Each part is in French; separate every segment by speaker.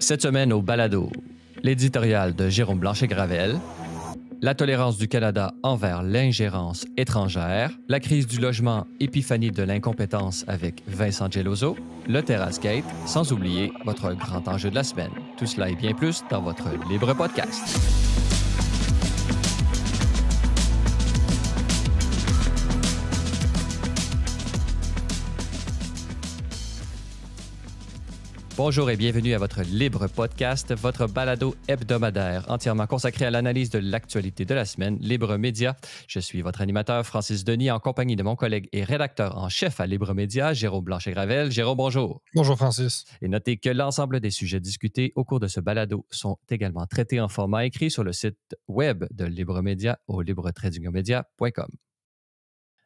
Speaker 1: Cette semaine au balado, l'éditorial de Jérôme Blanchet-Gravel, la tolérance du Canada envers l'ingérence étrangère, la crise du logement, épiphanie de l'incompétence avec Vincent Geloso, le Terrace-Gate, sans oublier votre grand enjeu de la semaine. Tout cela et bien plus dans votre Libre Podcast. Bonjour et bienvenue à votre Libre Podcast, votre balado hebdomadaire entièrement consacré à l'analyse de l'actualité de la semaine, Libre Média. Je suis votre animateur Francis Denis en compagnie de mon collègue et rédacteur en chef à Libre Média, Jérôme Blanchet-Gravel. Jérôme, bonjour.
Speaker 2: Bonjour Francis.
Speaker 1: Et notez que l'ensemble des sujets discutés au cours de ce balado sont également traités en format écrit sur le site web de Libre Média au libre-media.com.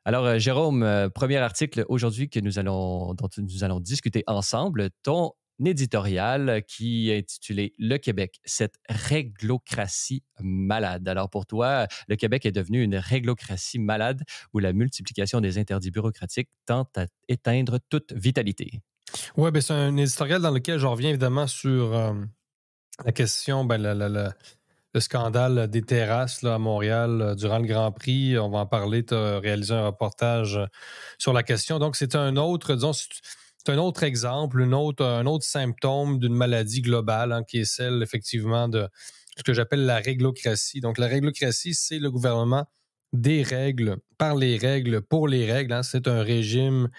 Speaker 1: Alors, Jérôme, premier article aujourd'hui dont nous allons discuter ensemble, ton éditorial qui est intitulé « Le Québec, cette réglocratie malade ». Alors pour toi, le Québec est devenu une réglocratie malade où la multiplication des interdits bureaucratiques tente à éteindre toute vitalité.
Speaker 2: Oui, c'est un éditorial dans lequel je reviens évidemment sur la question, le scandale des terrasses là, à Montréal durant le Grand Prix. On va en parler, tu as réalisé un reportage sur la question. Donc c'est un autre, disons, c'est un autre exemple, un autre symptôme d'une maladie globale qui est celle, effectivement, de ce que j'appelle la réglocratie. Donc, la réglocratie, c'est le gouvernement des règles, par les règles, pour les règles. C'est un régime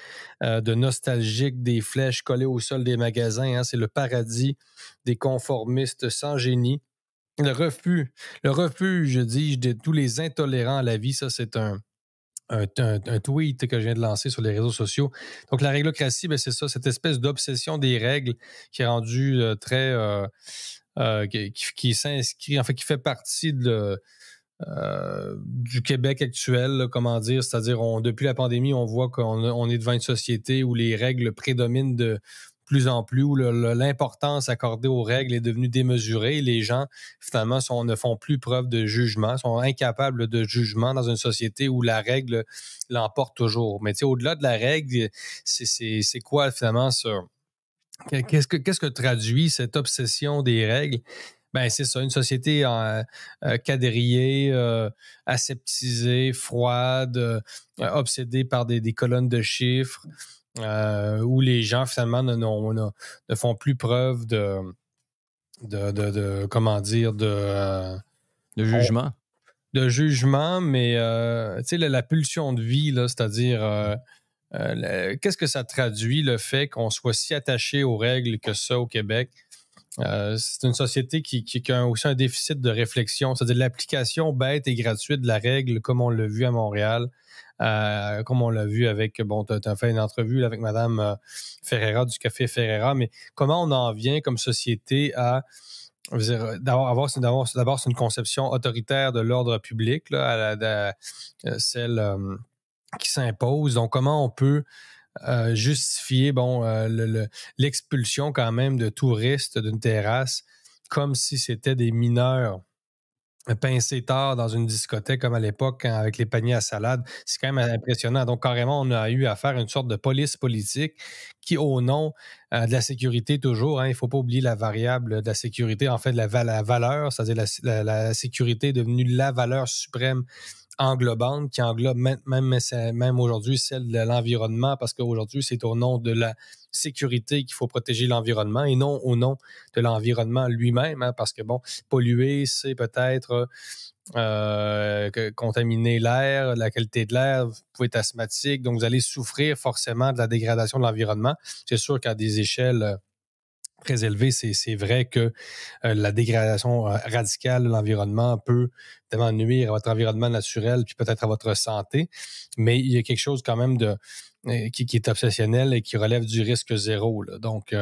Speaker 2: de nostalgique, des flèches collées au sol des magasins. C'est le paradis des conformistes sans génie. Le refuge, dis-je, de tous les intolérants à la vie, ça, c'est un tweet que je viens de lancer sur les réseaux sociaux. Donc, la réglocratie, c'est ça, cette espèce d'obsession des règles qui est rendue qui s'inscrit, en fait, qui fait partie du Québec actuel, là, comment dire, c'est-à-dire depuis la pandémie, on voit qu'on est devant une société où les règles prédominent de plus en plus, où l'importance accordée aux règles est devenue démesurée. Les gens, finalement, ne font plus preuve de jugement, sont incapables de jugement dans une société où la règle l'emporte toujours. Mais au-delà de la règle, c'est quoi, finalement, ça? Qu'est-ce que traduit cette obsession des règles? C'est ça, une société quadrillée, aseptisée, froide, obsédée par des colonnes de chiffres, où les gens, finalement, ne font plus preuve de
Speaker 1: jugement.
Speaker 2: De jugement, mais la pulsion de vie, là, c'est-à-dire qu'est-ce que ça traduit, le fait qu'on soit si attaché aux règles que ça au Québec? C'est une société qui a aussi un déficit de réflexion, c'est-à-dire l'application bête et gratuite de la règle, comme on l'a vu à Montréal, comme on l'a vu avec, tu as fait une entrevue avec Mme Ferreira du Café Ferreira, mais comment on en vient comme société à d'abord, c'est une conception autoritaire de l'ordre public, là, celle qui s'impose. Donc, comment on peut justifier l'expulsion quand même de touristes d'une terrasse comme si c'était des mineurs pincés tard dans une discothèque comme à l'époque avec les paniers à salade. C'est quand même impressionnant. Donc, carrément, on a eu affaire à une sorte de police politique qui, au nom de la sécurité toujours, il ne faut pas oublier la variable de la sécurité, en fait, la valeur, c'est-à-dire la sécurité est devenue la valeur suprême englobante, qui englobe même aujourd'hui celle de l'environnement, parce qu'aujourd'hui, c'est au nom de la sécurité qu'il faut protéger l'environnement et non au nom de l'environnement lui-même, parce que, polluer, c'est peut-être contaminer l'air, la qualité de l'air, vous pouvez être asthmatique, donc vous allez souffrir forcément de la dégradation de l'environnement. C'est sûr qu'à des échelles très élevé, c'est vrai que la dégradation radicale de l'environnement peut évidemment nuire à votre environnement naturel puis peut-être à votre santé, mais il y a quelque chose quand même qui est obsessionnel et qui relève du risque zéro, là. Donc,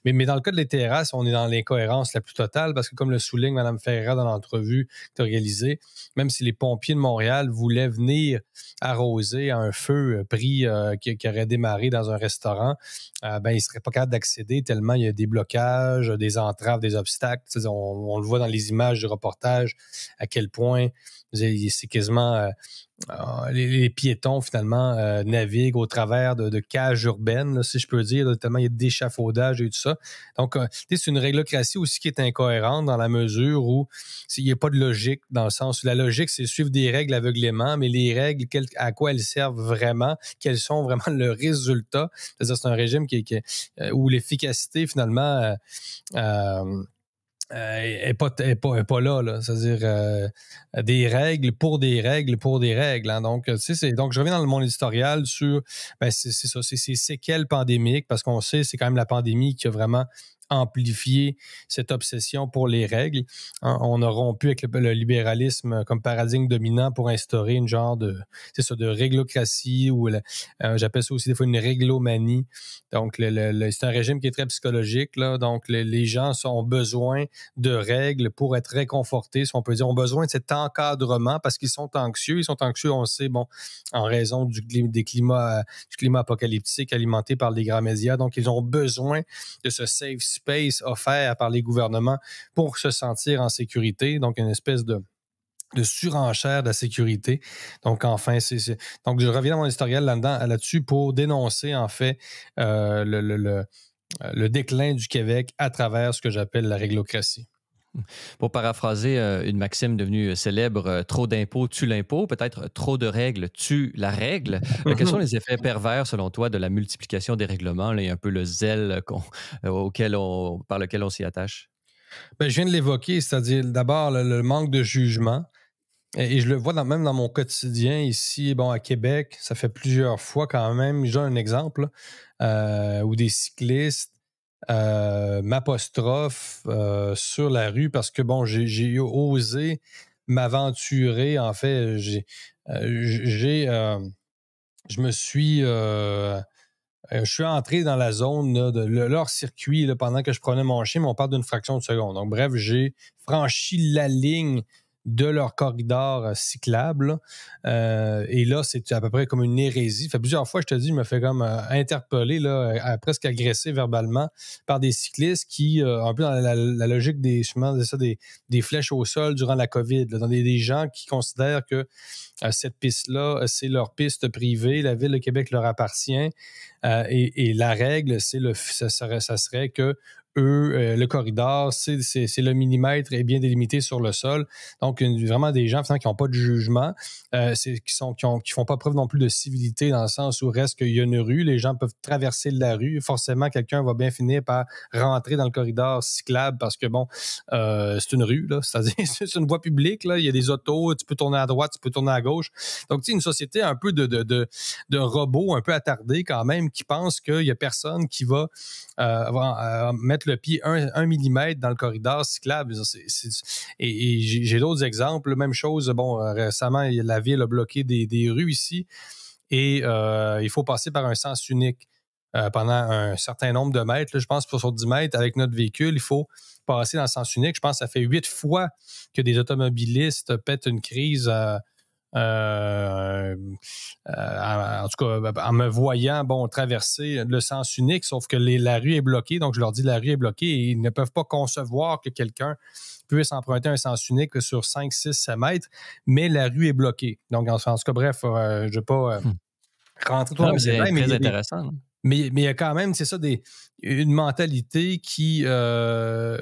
Speaker 2: mais dans le cas des terrasses, on est dans l'incohérence la plus totale parce que, comme le souligne Mme Ferreira dans l'entrevue que tu as réalisée, même si les pompiers de Montréal voulaient venir arroser un feu qui aurait démarré dans un restaurant, ils ne seraient pas capables d'accéder tellement il y a des blocages, des entraves, des obstacles. On le voit dans les images du reportage à quel point C'est quasiment... les piétons, finalement, naviguent au travers de cages urbaines, là, si je peux dire, là, tellement il y a d'échafaudage et tout ça. Donc, c'est une réglocratie aussi qui est incohérente dans la mesure où il n'y a pas de logique, dans le sens où la logique, c'est suivre des règles aveuglément, mais les règles, à quoi elles servent vraiment, quels sont vraiment le résultat. C'est-à-dire, c'est un régime où l'efficacité, finalement, est pas là, là. C'est-à-dire des règles pour des règles pour des règles. Hein. Donc, donc, je reviens dans le monde éditorial sur c'est ça, c'est ces séquelles pandémiques, parce qu'on sait c'est quand même la pandémie qui a vraiment amplifié cette obsession pour les règles. Hein. On a rompu avec le libéralisme comme paradigme dominant pour instaurer une genre de réglocratie ou j'appelle ça aussi des fois une réglomanie. Donc, c'est un régime qui est très psychologique. Là. Donc, les gens ont besoin de règles pour être réconfortés, si on peut dire, ont besoin de cet encadrement parce qu'ils sont anxieux. Ils sont anxieux, on le sait, en raison du climat apocalyptique alimenté par les grands médias. Donc, ils ont besoin de ce safe space offert par les gouvernements pour se sentir en sécurité. Donc, une espèce de surenchère de la sécurité. Donc, enfin, donc je reviens dans mon historial là-dessus pour dénoncer, en fait, le déclin du Québec à travers ce que j'appelle la réglocratie.
Speaker 1: Pour paraphraser une maxime devenue célèbre, trop d'impôts tue l'impôt, peut-être trop de règles tue la règle. Quels sont les effets pervers, selon toi, de la multiplication des règlements et un peu le zèle par lequel on s'y attache?
Speaker 2: Je viens de l'évoquer, c'est-à-dire d'abord le manque de jugement. Et je le vois même dans mon quotidien ici, à Québec, ça fait plusieurs fois quand même. J'ai un exemple où des cyclistes m'apostrophe sur la rue parce que, j'ai osé m'aventurer. En fait, je suis entré dans la zone là, de leur circuit là, pendant que je prenais mon chien, mais on parle d'une fraction de seconde. Donc, bref, j'ai franchi la ligne de leur corridor cyclable. Et là, c'est à peu près comme une hérésie. Ça fait plusieurs fois, je te dis, je me fais comme interpeller, là, presque agressé verbalement par des cyclistes qui, un peu dans la logique des flèches au sol durant la COVID, là, dans des gens qui considèrent que cette piste-là, c'est leur piste privée, la Ville de Québec leur appartient. Et la règle, ça serait que eux, le corridor, c'est le millimètre est bien délimité sur le sol. Donc, vraiment des gens qui n'ont pas de jugement, qui font pas preuve non plus de civilité dans le sens où reste qu'il y a une rue, les gens peuvent traverser la rue. Forcément, quelqu'un va bien finir par rentrer dans le corridor cyclable parce que, c'est une rue, là, c'est-à-dire c'est une voie publique, là, il y a des autos, tu peux tourner à droite, tu peux tourner à gauche. Donc, tu sais, une société un peu de robots un peu attardés quand même qui pensent qu'il n'y a personne qui va mettre le pied 1 millimètre dans le corridor cyclable. Et j'ai d'autres exemples. Même chose, récemment, la ville a bloqué des rues ici et il faut passer par un sens unique pendant un certain nombre de mètres. Là, je pense que sur 10 mètres, avec notre véhicule, il faut passer dans le sens unique. Je pense que ça fait 8 fois que des automobilistes pètent une crise en tout cas, en me voyant traverser le sens unique, sauf que la rue est bloquée. Donc, je leur dis la rue est bloquée et ils ne peuvent pas concevoir que quelqu'un puisse emprunter un sens unique sur 5, 6, 7 mètres, mais la rue est bloquée. Donc, en tout cas, bref, je ne vais pas rentrer trop dans le détail.
Speaker 1: C'est très intéressant.
Speaker 2: Mais il y a quand même, c'est ça, une mentalité qui a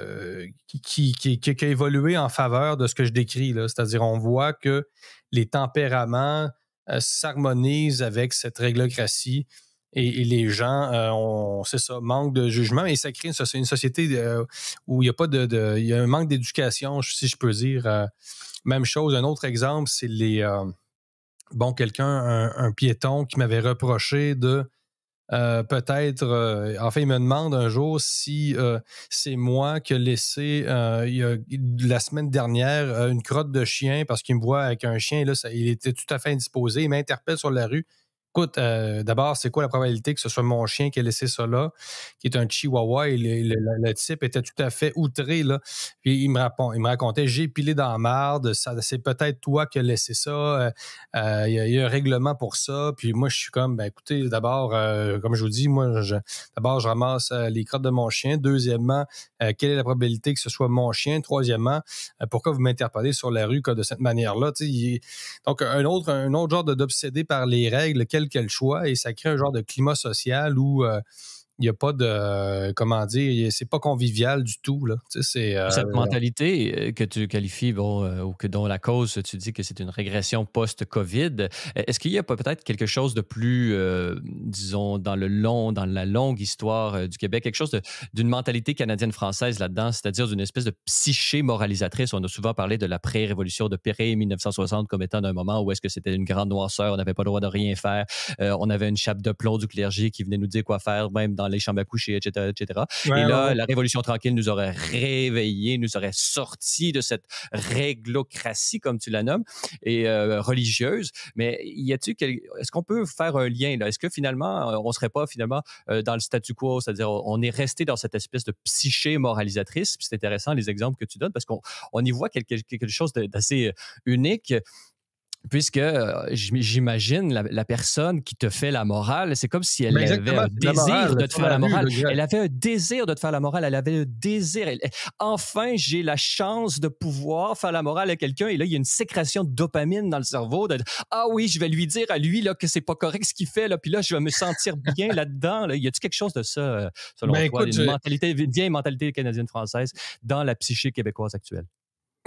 Speaker 2: évolué en faveur de ce que je décris, là. C'est-à-dire, on voit que les tempéraments s'harmonisent avec cette réglocratie et les gens, manquent de jugement et ça crée une société où il y a pas il y a un manque d'éducation, si je peux dire. Même chose, un autre exemple, c'est un piéton qui m'avait reproché de en fait, il me demande un jour si c'est moi qui ai laissé la semaine dernière une crotte de chien parce qu'il me voit avec un chien. Là, il était tout à fait indisposé. Il m'interpelle sur la rue. Écoute, d'abord, c'est quoi la probabilité que ce soit mon chien qui ait laissé ça là, qui est un chihuahua, et le type était tout à fait outré, là. Puis il me racontait, j'ai pilé dans la marde, c'est peut-être toi qui as laissé ça, il y a un règlement pour ça. Puis moi, je suis comme, ben écoutez, d'abord, comme je vous dis, d'abord, je ramasse les crottes de mon chien. Deuxièmement, quelle est la probabilité que ce soit mon chien? Troisièmement, pourquoi vous m'interpellez sur la rue de cette manière-là? Donc, un autre genre d'obsédé par les règles, quel que le choix, et ça crée un genre de climat social où il n'y a pas de, comment dire, c'est pas convivial du tout, là.
Speaker 1: Cette mentalité que tu qualifies, ou que dont la cause, tu dis que c'est une régression post-COVID, est-ce qu'il y a peut-être quelque chose de plus, disons, dans la longue histoire du Québec, quelque chose d'une mentalité canadienne-française là-dedans, c'est-à-dire d'une espèce de psyché moralisatrice? On a souvent parlé de la pré-révolution de Péré 1960 comme étant un moment où est-ce que c'était une grande noirceur, on n'avait pas le droit de rien faire, on avait une chape de plomb du clergé qui venait nous dire quoi faire, même dans les chambres à coucher, etc., etc.
Speaker 2: Ouais,
Speaker 1: Et
Speaker 2: ouais,
Speaker 1: là,
Speaker 2: ouais.
Speaker 1: la Révolution tranquille nous aurait réveillés, nous aurait sortis de cette réglocratie, comme tu la nommes, et religieuse. Mais est-ce qu'on peut faire un lien là? Est-ce que finalement, on ne serait pas finalement dans le statu quo, c'est-à-dire on est resté dans cette espèce de psyché moralisatrice? Puis c'est intéressant les exemples que tu donnes parce qu'on y voit quelque chose d'assez unique. Puisque j'imagine la personne qui te fait la morale, c'est comme si
Speaker 2: Ben
Speaker 1: elle avait
Speaker 2: exactement,
Speaker 1: un
Speaker 2: c'est de la morale,
Speaker 1: désir de te
Speaker 2: sur
Speaker 1: faire
Speaker 2: la
Speaker 1: la
Speaker 2: rue,
Speaker 1: morale.
Speaker 2: là.
Speaker 1: Elle avait un désir de te faire la morale. Elle avait un désir. Enfin, j'ai la chance de pouvoir faire la morale à quelqu'un. Et là, il y a une sécrétion de dopamine dans le cerveau. Ah oui, je vais lui dire à lui là, que c'est pas correct ce qu'il fait. Là, puis là, je vais me sentir bien là-dedans. Là. Y a-tu quelque chose de ça, selon
Speaker 2: Ben
Speaker 1: toi?
Speaker 2: écoute,
Speaker 1: Une vieille mentalité canadienne-française dans la psyché québécoise actuelle?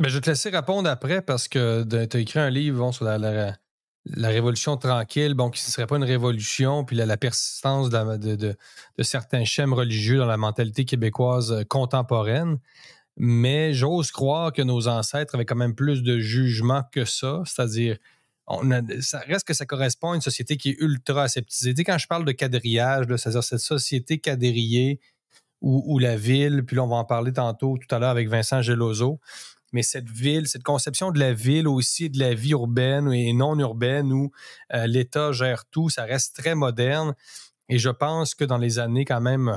Speaker 2: je vais te laisser répondre après parce que tu as écrit un livre sur la révolution tranquille, bon, qui ne serait pas une révolution, puis la persistance de certains schèmes religieux dans la mentalité québécoise contemporaine. Mais j'ose croire que nos ancêtres avaient quand même plus de jugement que ça, c'est-à-dire, ça reste que ça correspond à une société qui est ultra aseptisée. Tu sais, quand je parle de quadrillage, là, c'est-à-dire cette société quadrillée où la ville, puis là, on va en parler tantôt, tout à l'heure avec Vincent Geloso, mais cette ville, cette conception de la ville aussi, de la vie urbaine et non urbaine où l'État gère tout, ça reste très moderne. Et je pense que dans les années quand même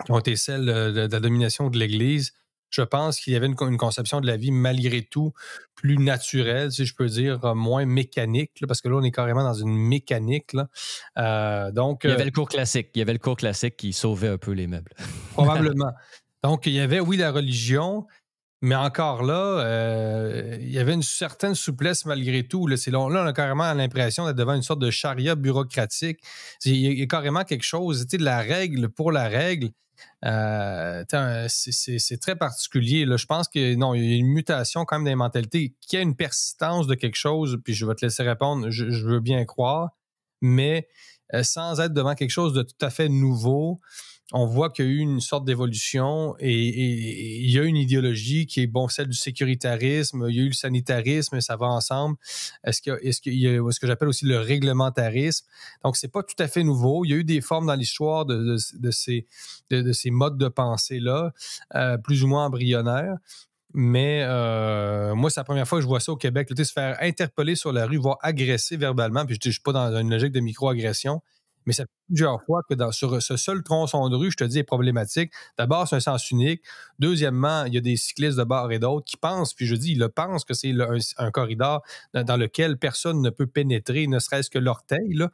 Speaker 2: qui ont été celles de la domination de l'Église, je pense qu'il y avait une conception de la vie malgré tout plus naturelle, si je peux dire, moins mécanique, là, parce que là, on est carrément dans une mécanique. Là.
Speaker 1: Il y avait le cours classique. Il y avait le cours classique qui sauvait un peu les meubles.
Speaker 2: Probablement. Donc, il y avait, oui, la religion, mais encore là, il y avait une certaine souplesse malgré tout. Là, là, on a carrément l'impression d'être devant une sorte de charia bureaucratique. Il y a carrément quelque chose, de la règle pour la règle. C'est très particulier. Là. Je pense que non, il y a une mutation quand même des mentalités, qu'il y a une persistance de quelque chose, puis je vais te laisser répondre, je veux bien croire, mais sans être devant quelque chose de tout à fait nouveau. On voit qu'il y a eu une sorte d'évolution et il y a une idéologie qui est, bon, celle du sécuritarisme, il y a eu le sanitarisme, ça va ensemble. Est-ce qu'il y a ce que j'appelle aussi le réglementarisme? Donc, c'est pas tout à fait nouveau. Il y a eu des formes dans l'histoire de ces modes de pensée-là, plus ou moins embryonnaires. Mais moi, c'est la première fois que je vois ça au Québec. Là, se faire interpeller sur la rue, voire agresser verbalement, puis je ne suis pas dans une logique de micro-agression, mais ça fait plusieurs fois que sur ce seul tronçon de rue, je te dis, est problématique. D'abord, c'est un sens unique. Deuxièmement, il y a des cyclistes de part et d'autre qui pensent, puis je dis, ils le pensent que c'est un corridor dans lequel personne ne peut pénétrer, ne serait-ce que l'orteil. Là.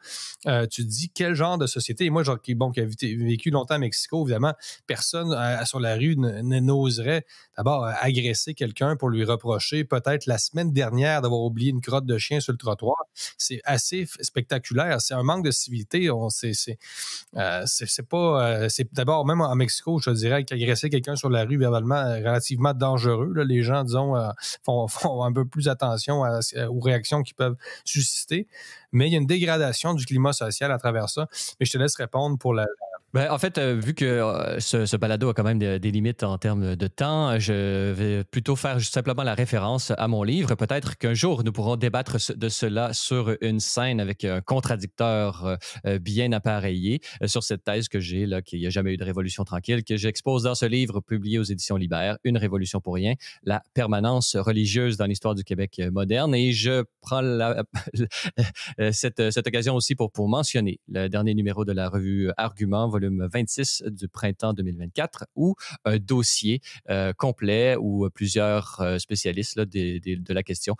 Speaker 2: Tu te dis, quel genre de société? Et moi, qui a vécu longtemps à Mexico, évidemment, personne sur la rue n'oserait d'abord agresser quelqu'un pour lui reprocher peut-être la semaine dernière d'avoir oublié une crotte de chien sur le trottoir. C'est assez spectaculaire. C'est un manque de civilité. C'est pas. C'est d'abord, même en Mexico, je te dirais qu'agresser quelqu'un sur la rue verbalement est relativement dangereux. Là. Les gens, disons, font un peu plus attention aux réactions qu'ils peuvent susciter. Mais il y a une dégradation du climat social à travers ça. Mais je te laisse répondre pour
Speaker 1: Ben, en fait, vu que ce balado a quand même des limites en termes de temps, je vais plutôt faire juste simplement la référence à mon livre. Peut-être qu'un jour, nous pourrons débattre de cela sur une scène avec un contradicteur bien appareillé sur cette thèse que j'ai, là, qu'il n'y a jamais eu de révolution tranquille, que j'expose dans ce livre publié aux éditions Libert, Une révolution pour rien, la permanence religieuse dans l'histoire du Québec moderne. Et je prends cette occasion aussi pour mentionner le dernier numéro de la revue Argument, volume 26 du printemps 2024, où un dossier complet où plusieurs spécialistes là, de la question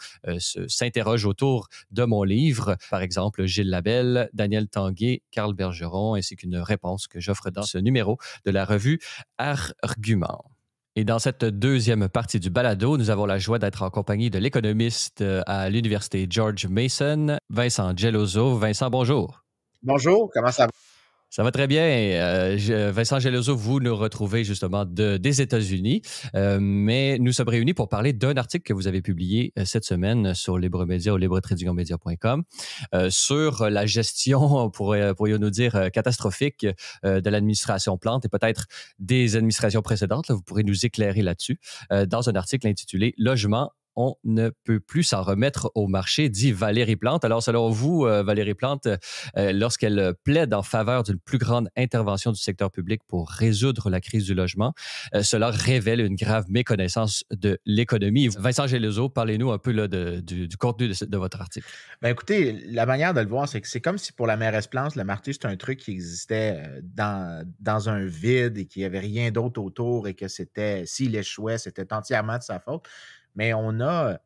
Speaker 1: s'interrogent autour de mon livre. Par exemple, Gilles Labelle, Daniel Tanguay, Carl Bergeron, ainsi qu'une réponse que j'offre dans ce numéro de la revue Argument. Et dans cette deuxième partie du balado, nous avons la joie d'être en compagnie de l'économiste à l'Université George Mason, Vincent Geloso. Vincent, bonjour.
Speaker 3: Bonjour, comment ça va?
Speaker 1: Ça va très bien. Vincent Geloso, vous nous retrouvez justement des États-Unis, mais nous sommes réunis pour parler d'un article que vous avez publié cette semaine sur Libre Média au libretradingmedia.com sur la gestion, pourrions-nous dire, catastrophique de l'administration Plante et peut-être des administrations précédentes. Là, vous pourrez nous éclairer là-dessus dans un article intitulé « Logement, on ne peut plus s'en remettre au marché », dit Valérie Plante. Alors, selon vous, Valérie Plante, lorsqu'elle plaide en faveur d'une plus grande intervention du secteur public pour résoudre la crise du logement, cela révèle une grave méconnaissance de l'économie. Vincent Geloso, parlez-nous un peu là, du contenu de votre article.
Speaker 3: Ben écoutez, la manière de le voir, c'est que c'est comme si pour la mairesse Plante, le marché, c'est un truc qui existait dans un vide et qu'il n'y avait rien d'autre autour et que c'était, s'il échouait, c'était entièrement de sa faute. Mais on a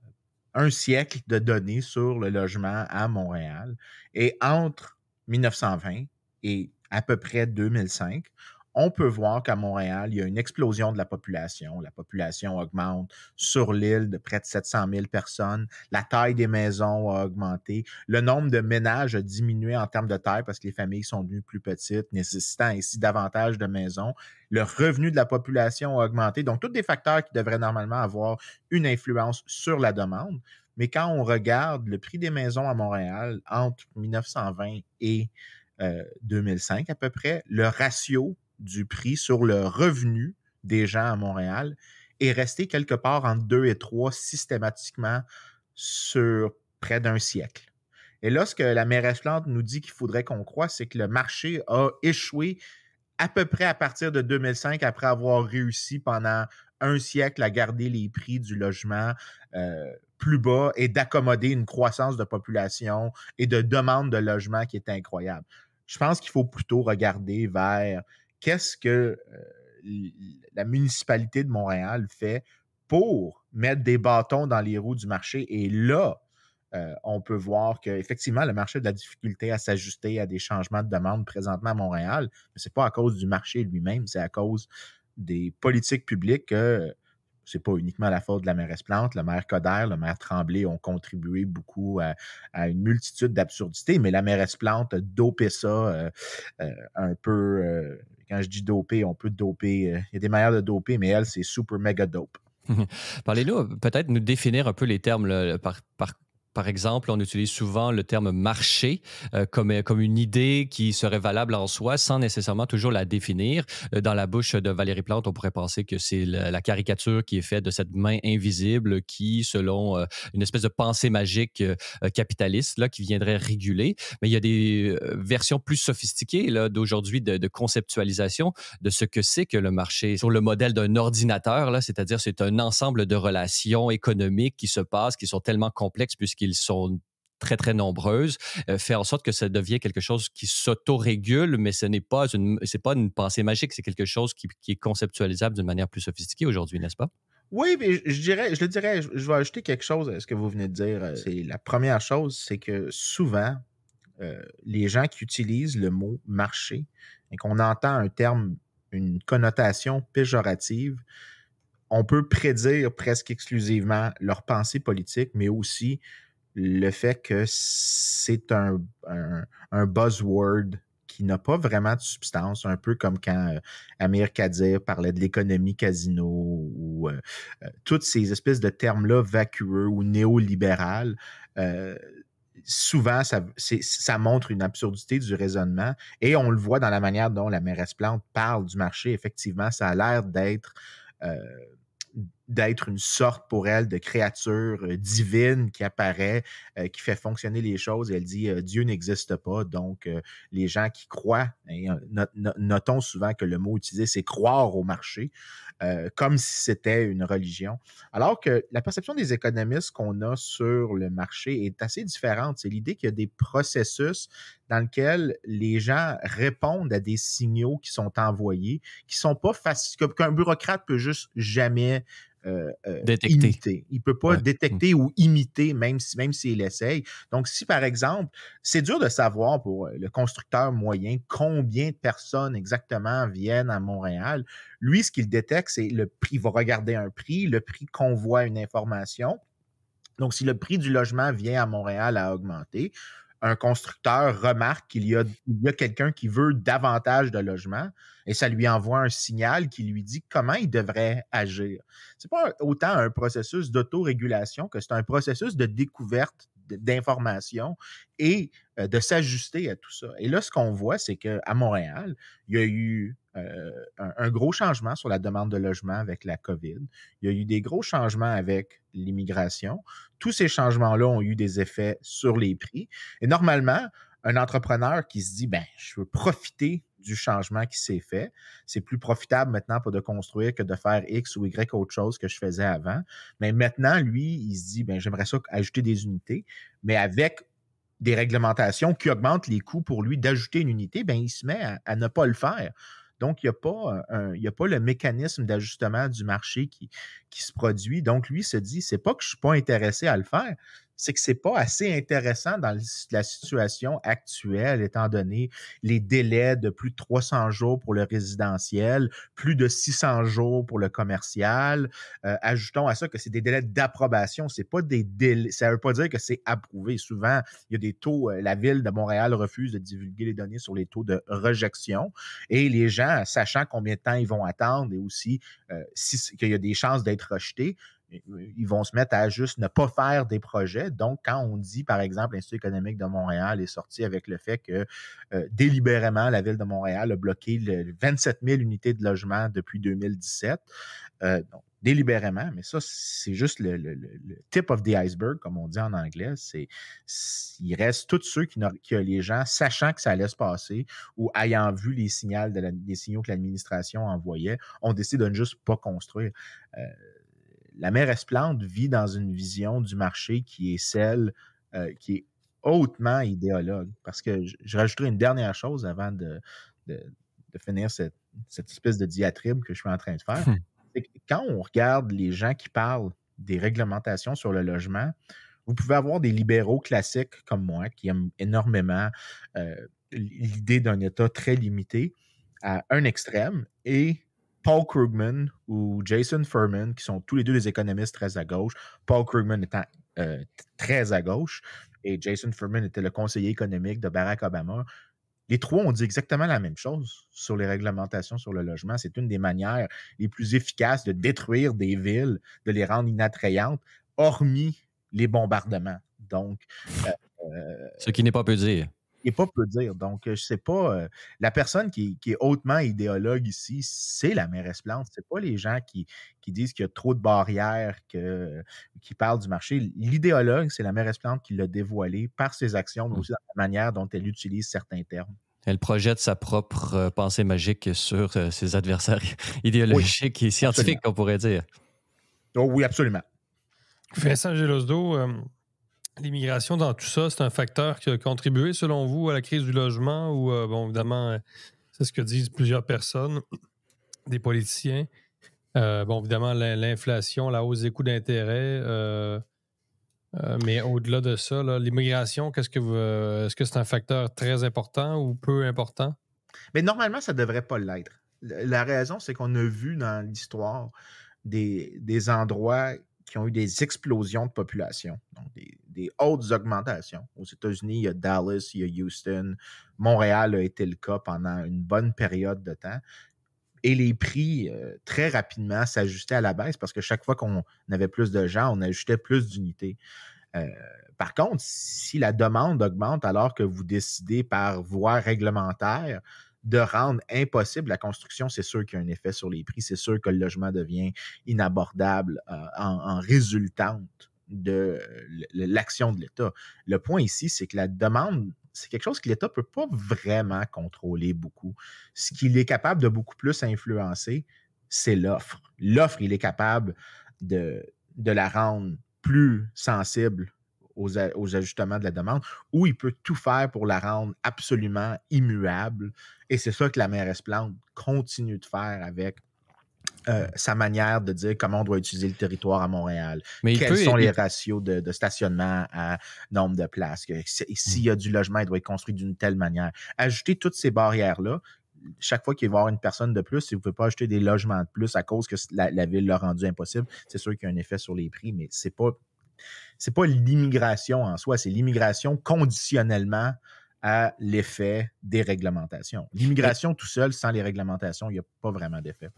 Speaker 3: un siècle de données sur le logement à Montréal. Et entre 1920 et à peu près 2005, on peut voir qu'à Montréal, il y a une explosion de la population. La population augmente sur l'île de près de 700 000 personnes. La taille des maisons a augmenté. Le nombre de ménages a diminué en termes de taille parce que les familles sont devenues plus petites, nécessitant ainsi davantage de maisons. Le revenu de la population a augmenté. Donc, tous des facteurs qui devraient normalement avoir une influence sur la demande. Mais quand on regarde le prix des maisons à Montréal entre 1920 et 2005 à peu près, le ratio du prix sur le revenu des gens à Montréal est resté quelque part entre 2 et 3 systématiquement sur près d'un siècle. Et là, ce que la mairesse Plante nous dit qu'il faudrait qu'on croie, c'est que le marché a échoué à peu près à partir de 2005, après avoir réussi pendant un siècle à garder les prix du logement plus bas et d'accommoder une croissance de population et de demande de logement qui est incroyable. Je pense qu'il faut plutôt regarder vers qu'est-ce que la municipalité de Montréal fait pour mettre des bâtons dans les roues du marché. Et là, on peut voir qu'effectivement, le marché a de la difficulté à s'ajuster à des changements de demande présentement à Montréal, mais ce n'est pas à cause du marché lui-même, c'est à cause des politiques publiques que c'est pas uniquement la faute de la mairesse Plante. Le maire Coderre, le maire Tremblay ont contribué beaucoup à une multitude d'absurdités, mais la mairesse Plante a dopé ça un peu. Quand je dis doper, on peut doper. Il y a des manières de doper, mais elle, c'est super méga dope.
Speaker 1: Parlez-nous, peut-être nous définir un peu les termes là, par exemple, on utilise souvent le terme marché comme une idée qui serait valable en soi sans nécessairement toujours la définir. Dans la bouche de Valérie Plante, on pourrait penser que c'est la caricature qui est faite de cette main invisible qui, selon une espèce de pensée magique capitaliste là, qui viendrait réguler. Mais il y a des versions plus sophistiquées là, d'aujourd'hui de conceptualisation de ce que c'est que le marché sur le modèle d'un ordinateur, là, c'est-à-dire c'est un ensemble de relations économiques qui se passent, qui sont tellement complexes puisqu'ils sont très, très nombreuses, fait en sorte que ça devient quelque chose qui s'autorégule, mais ce n'est pas une pensée magique, c'est quelque chose qui est conceptualisable d'une manière plus sophistiquée aujourd'hui, n'est-ce pas?
Speaker 3: Oui, mais je vais ajouter quelque chose à ce que vous venez de dire. C'est la première chose, c'est que souvent, les gens qui utilisent le mot marché et qu'on entend un terme, une connotation péjorative, on peut prédire presque exclusivement leur pensée politique, mais aussi le fait que c'est un buzzword qui n'a pas vraiment de substance, un peu comme quand Amir Kadir parlait de l'économie casino ou toutes ces espèces de termes-là vacueux ou néolibérales. souvent, ça montre une absurdité du raisonnement et on le voit dans la manière dont la mairesse Plante parle du marché. Effectivement, ça a l'air d'être une sorte pour elle de créature divine qui apparaît, qui fait fonctionner les choses. Et elle dit Dieu n'existe pas. Donc, les gens qui croient, et notons souvent que le mot utilisé, c'est croire au marché, comme si c'était une religion. Alors que la perception des économistes qu'on a sur le marché est assez différente. C'est l'idée qu'il y a des processus dans lesquels les gens répondent à des signaux qui sont envoyés, qui sont pas faciles, qu'un bureaucrate peut juste jamais imiter. Il ne peut pas détecter ou imiter, même s'il essaye. Donc, si par exemple, c'est dur de savoir pour le constructeur moyen combien de personnes exactement viennent à Montréal. Lui, ce qu'il détecte, c'est le prix. Il va regarder un prix, le prix convoit une information. Donc, si le prix du logement vient à Montréal à augmenter, un constructeur remarque qu'il y a quelqu'un qui veut davantage de logements et ça lui envoie un signal qui lui dit comment il devrait agir. Ce n'est pas autant un processus d'autorégulation que c'est un processus de découverte d'informations et de s'ajuster à tout ça. Et là, ce qu'on voit, c'est qu'à Montréal, il y a eu un gros changement sur la demande de logement avec la COVID. Il y a eu des gros changements avec l'immigration. Tous ces changements-là ont eu des effets sur les prix. Et normalement, un entrepreneur qui se dit, je veux profiter du changement qui s'est fait. C'est plus profitable maintenant pour de construire que de faire X ou Y autre chose que je faisais avant. Mais maintenant, lui, il se dit, j'aimerais ça ajouter des unités, mais avec des réglementations qui augmentent les coûts pour lui d'ajouter une unité, il se met à ne pas le faire. Donc, il n'y a pas le mécanisme d'ajustement du marché qui se produit. Donc, lui se dit, c'est pas que je ne suis pas intéressé à le faire, c'est que ce n'est pas assez intéressant dans la situation actuelle, étant donné les délais de plus de 300 jours pour le résidentiel, plus de 600 jours pour le commercial. Ajoutons à ça que c'est des délais d'approbation. C'est pas des délais, ça ne veut pas dire que c'est approuvé. Souvent, il y a des taux, la Ville de Montréal refuse de divulguer les données sur les taux de rejection. Et les gens, sachant combien de temps ils vont attendre et aussi qu'il y a des chances d'être rejetés, ils vont se mettre à juste ne pas faire des projets. Donc, quand on dit, par exemple, l'Institut économique de Montréal est sorti avec le fait que délibérément, la Ville de Montréal a bloqué 27 000 unités de logement depuis 2017. Donc, délibérément, mais ça, c'est juste le tip of the iceberg, comme on dit en anglais. Il reste tous ceux que les gens, sachant que ça allait se passer ou ayant vu les signaux que l'administration envoyait, ont décidé de ne juste pas construire. La mairesse Plante vit dans une vision du marché qui est celle qui est hautement idéologue. Parce que je rajouterai une dernière chose avant de finir cette espèce de diatribe que je suis en train de faire. C'est que quand on regarde les gens qui parlent des réglementations sur le logement, vous pouvez avoir des libéraux classiques comme moi qui aiment énormément l'idée d'un État très limité à un extrême et Paul Krugman ou Jason Furman, qui sont tous les deux des économistes très à gauche, Paul Krugman étant très à gauche et Jason Furman était le conseiller économique de Barack Obama. Les trois ont dit exactement la même chose sur les réglementations sur le logement. C'est une des manières les plus efficaces de détruire des villes, de les rendre inattrayantes, hormis les bombardements. Donc,
Speaker 1: ce qui n'est pas peu dire.
Speaker 3: Il n'est pas peu dire. Donc, je ne sais pas, la personne qui est hautement idéologue ici, c'est la mairesse Plante. Ce n'est pas les gens qui disent qu'il y a trop de barrières, qui parlent du marché. L'idéologue, c'est la mairesse Plante qui l'a dévoilé par ses actions, mais aussi dans la manière dont elle utilise certains termes.
Speaker 1: Elle projette sa propre pensée magique sur ses adversaires idéologiques et scientifiques, on pourrait dire.
Speaker 3: Oh, oui, absolument.
Speaker 2: Vincent Gelosdo, l'immigration dans tout ça, c'est un facteur qui a contribué, selon vous, à la crise du logement ou, évidemment, c'est ce que disent plusieurs personnes, des politiciens. Évidemment, l'inflation, la hausse des coûts d'intérêt, mais au-delà de ça, là, l'immigration, est-ce que c'est un facteur très important ou peu important?
Speaker 3: Mais normalement, ça ne devrait pas l'être. La raison, c'est qu'on a vu dans l'histoire des endroits qui ont eu des explosions de population, donc des hautes augmentations. Aux États-Unis, il y a Dallas, il y a Houston. Montréal a été le cas pendant une bonne période de temps. Et les prix, très rapidement, s'ajustaient à la baisse parce que chaque fois qu'on avait plus de gens, on ajoutait plus d'unités. Euh, Par contre, si la demande augmente alors que vous décidez par voie réglementaire de rendre impossible la construction, c'est sûr qu'il y a un effet sur les prix, c'est sûr que le logement devient inabordable en résultante de l'action de l'État. Le point ici, c'est que la demande, c'est quelque chose que l'État ne peut pas vraiment contrôler beaucoup. Ce qu'il est capable de beaucoup plus influencer, c'est l'offre. L'offre, il est capable de la rendre plus sensible aux ajustements de la demande, ou il peut tout faire pour la rendre absolument immuable. Et c'est ça que la mairesse Plante continue de faire avec sa manière de dire comment on doit utiliser le territoire à Montréal. Quels sont les ratios de stationnement à nombre de places. S'il y a du logement, il doit être construit d'une telle manière. Ajouter toutes ces barrières-là, chaque fois qu'il va y avoir une personne de plus, si vous ne pouvez pas acheter des logements de plus à cause que la ville l'a rendu impossible, c'est sûr qu'il y a un effet sur les prix, mais c'est pas l'immigration en soi, c'est l'immigration conditionnellement à l'effet des réglementations. L'immigration tout seul, sans les réglementations, il n'y a pas vraiment d'effet.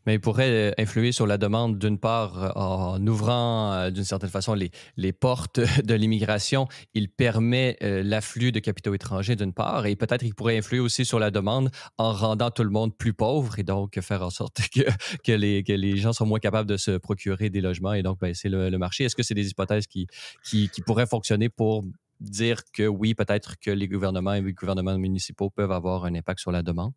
Speaker 1: Mais il pourrait influer sur la demande, d'une part, en ouvrant d'une certaine façon les portes de l'immigration. Il permet l'afflux de capitaux étrangers, d'une part, et peut-être il pourrait influer aussi sur la demande en rendant tout le monde plus pauvre et donc faire en sorte que les gens sont moins capables de se procurer des logements et donc baisser le marché. Est-ce que c'est des hypothèses qui pourraient fonctionner pour dire que oui, peut-être que les gouvernements et les gouvernements municipaux peuvent avoir un impact sur la demande?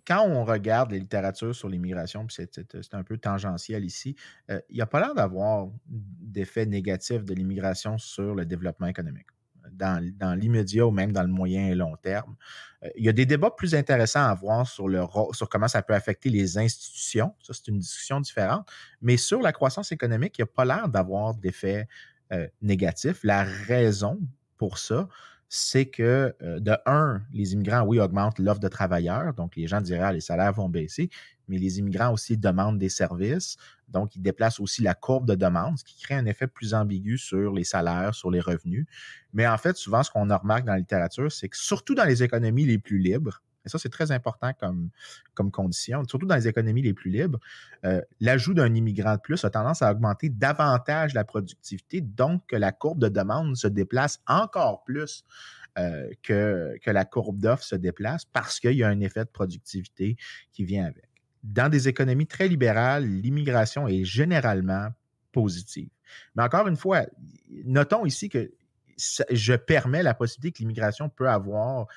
Speaker 3: Quand on regarde la littérature sur l'immigration, puis c'est un peu tangentiel ici, il n'y a pas l'air d'avoir d'effet négatif de l'immigration sur le développement économique. Dans l'immédiat ou même dans le moyen et long terme. Il y a des débats plus intéressants à avoir sur comment ça peut affecter les institutions. Ça, c'est une discussion différente. Mais sur la croissance économique, il n'y a pas l'air d'avoir d'effet négatif. La raison pour ça, c'est que, de un, les immigrants, oui, augmentent l'offre de travailleurs, donc les gens diraient, les salaires vont baisser, mais les immigrants aussi demandent des services, donc ils déplacent aussi la courbe de demande, ce qui crée un effet plus ambigu sur les salaires, sur les revenus. Mais en fait, souvent, ce qu'on remarque dans la littérature, c'est que surtout dans les économies les plus libres, et ça, c'est très important comme condition, surtout dans les économies les plus libres, l'ajout d'un immigrant de plus a tendance à augmenter davantage la productivité, donc que la courbe de demande se déplace encore plus que la courbe d'offre se déplace parce qu'il y a un effet de productivité qui vient avec. Dans des économies très libérales, l'immigration est généralement positive. Mais encore une fois, notons ici que je permets la possibilité que l'immigration peut avoir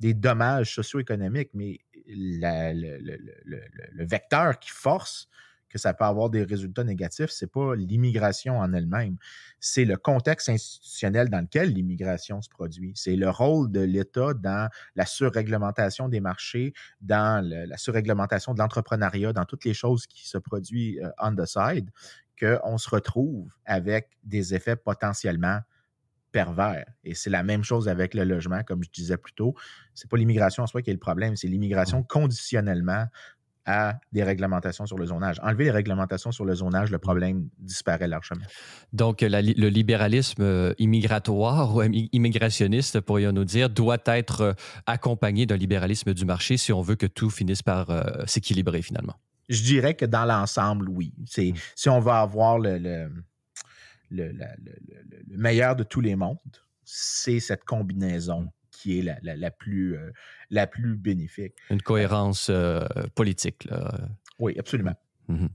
Speaker 3: des dommages socio-économiques, mais le vecteur qui force que ça peut avoir des résultats négatifs, ce n'est pas l'immigration en elle-même, c'est le contexte institutionnel dans lequel l'immigration se produit. C'est le rôle de l'État dans la surréglementation des marchés, dans la surréglementation de l'entrepreneuriat, dans toutes les choses qui se produisent on the side, qu'on se retrouve avec des effets potentiellement pervers. Et c'est la même chose avec le logement, comme je disais plus tôt. C'est pas l'immigration en soi qui est le problème, c'est l'immigration conditionnellement à des réglementations sur le zonage. Enlever les réglementations sur le zonage, le problème disparaît largement.
Speaker 1: Donc, le libéralisme immigratoire ou immigrationniste, pourrions-nous dire, doit être accompagné d'un libéralisme du marché si on veut que tout finisse par s'équilibrer finalement.
Speaker 3: Je dirais que dans l'ensemble, oui. Si on va avoir le meilleur de tous les mondes, c'est cette combinaison qui est la plus bénéfique.
Speaker 1: Une cohérence politique. Là.
Speaker 3: Oui, absolument.
Speaker 1: Mm-hmm.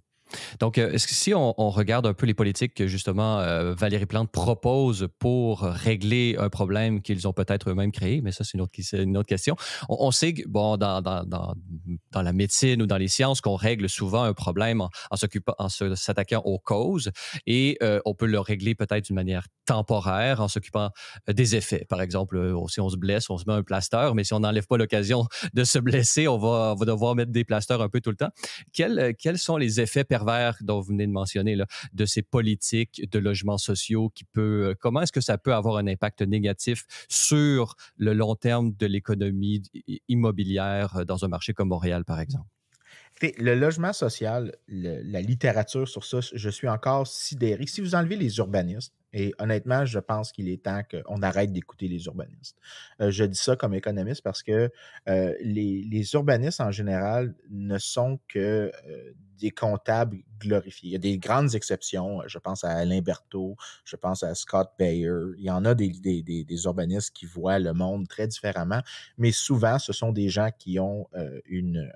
Speaker 1: Donc, si on regarde un peu les politiques que, justement, Valérie Plante propose pour régler un problème qu'ils ont peut-être eux-mêmes créé, mais ça, c'est une autre question. On sait que, bon, dans la médecine ou dans les sciences, qu'on règle souvent un problème en s'attaquant aux causes et on peut le régler peut-être d'une manière temporaire en s'occupant des effets. Par exemple, si on se blesse, on se met un plaster, mais si on n'enlève pas l'occasion de se blesser, on va devoir mettre des plasters un peu tout le temps. Quels sont les effets pervers dont vous venez de mentionner, là, de ces politiques de logements sociaux comment est-ce que ça peut avoir un impact négatif sur le long terme de l'économie immobilière dans un marché comme Montréal, par exemple?
Speaker 3: Le logement social, la littérature sur ça, je suis encore sidéré. Si vous enlevez les urbanistes Et honnêtement, je pense qu'il est temps qu'on arrête d'écouter les urbanistes. Je dis ça comme économiste parce que les urbanistes en général ne sont que des comptables glorifiés. Il y a des grandes exceptions. Je pense à Alain Berthaud, je pense à Scott Bayer. Il y en a des urbanistes qui voient le monde très différemment, mais souvent, ce sont des gens qui ont une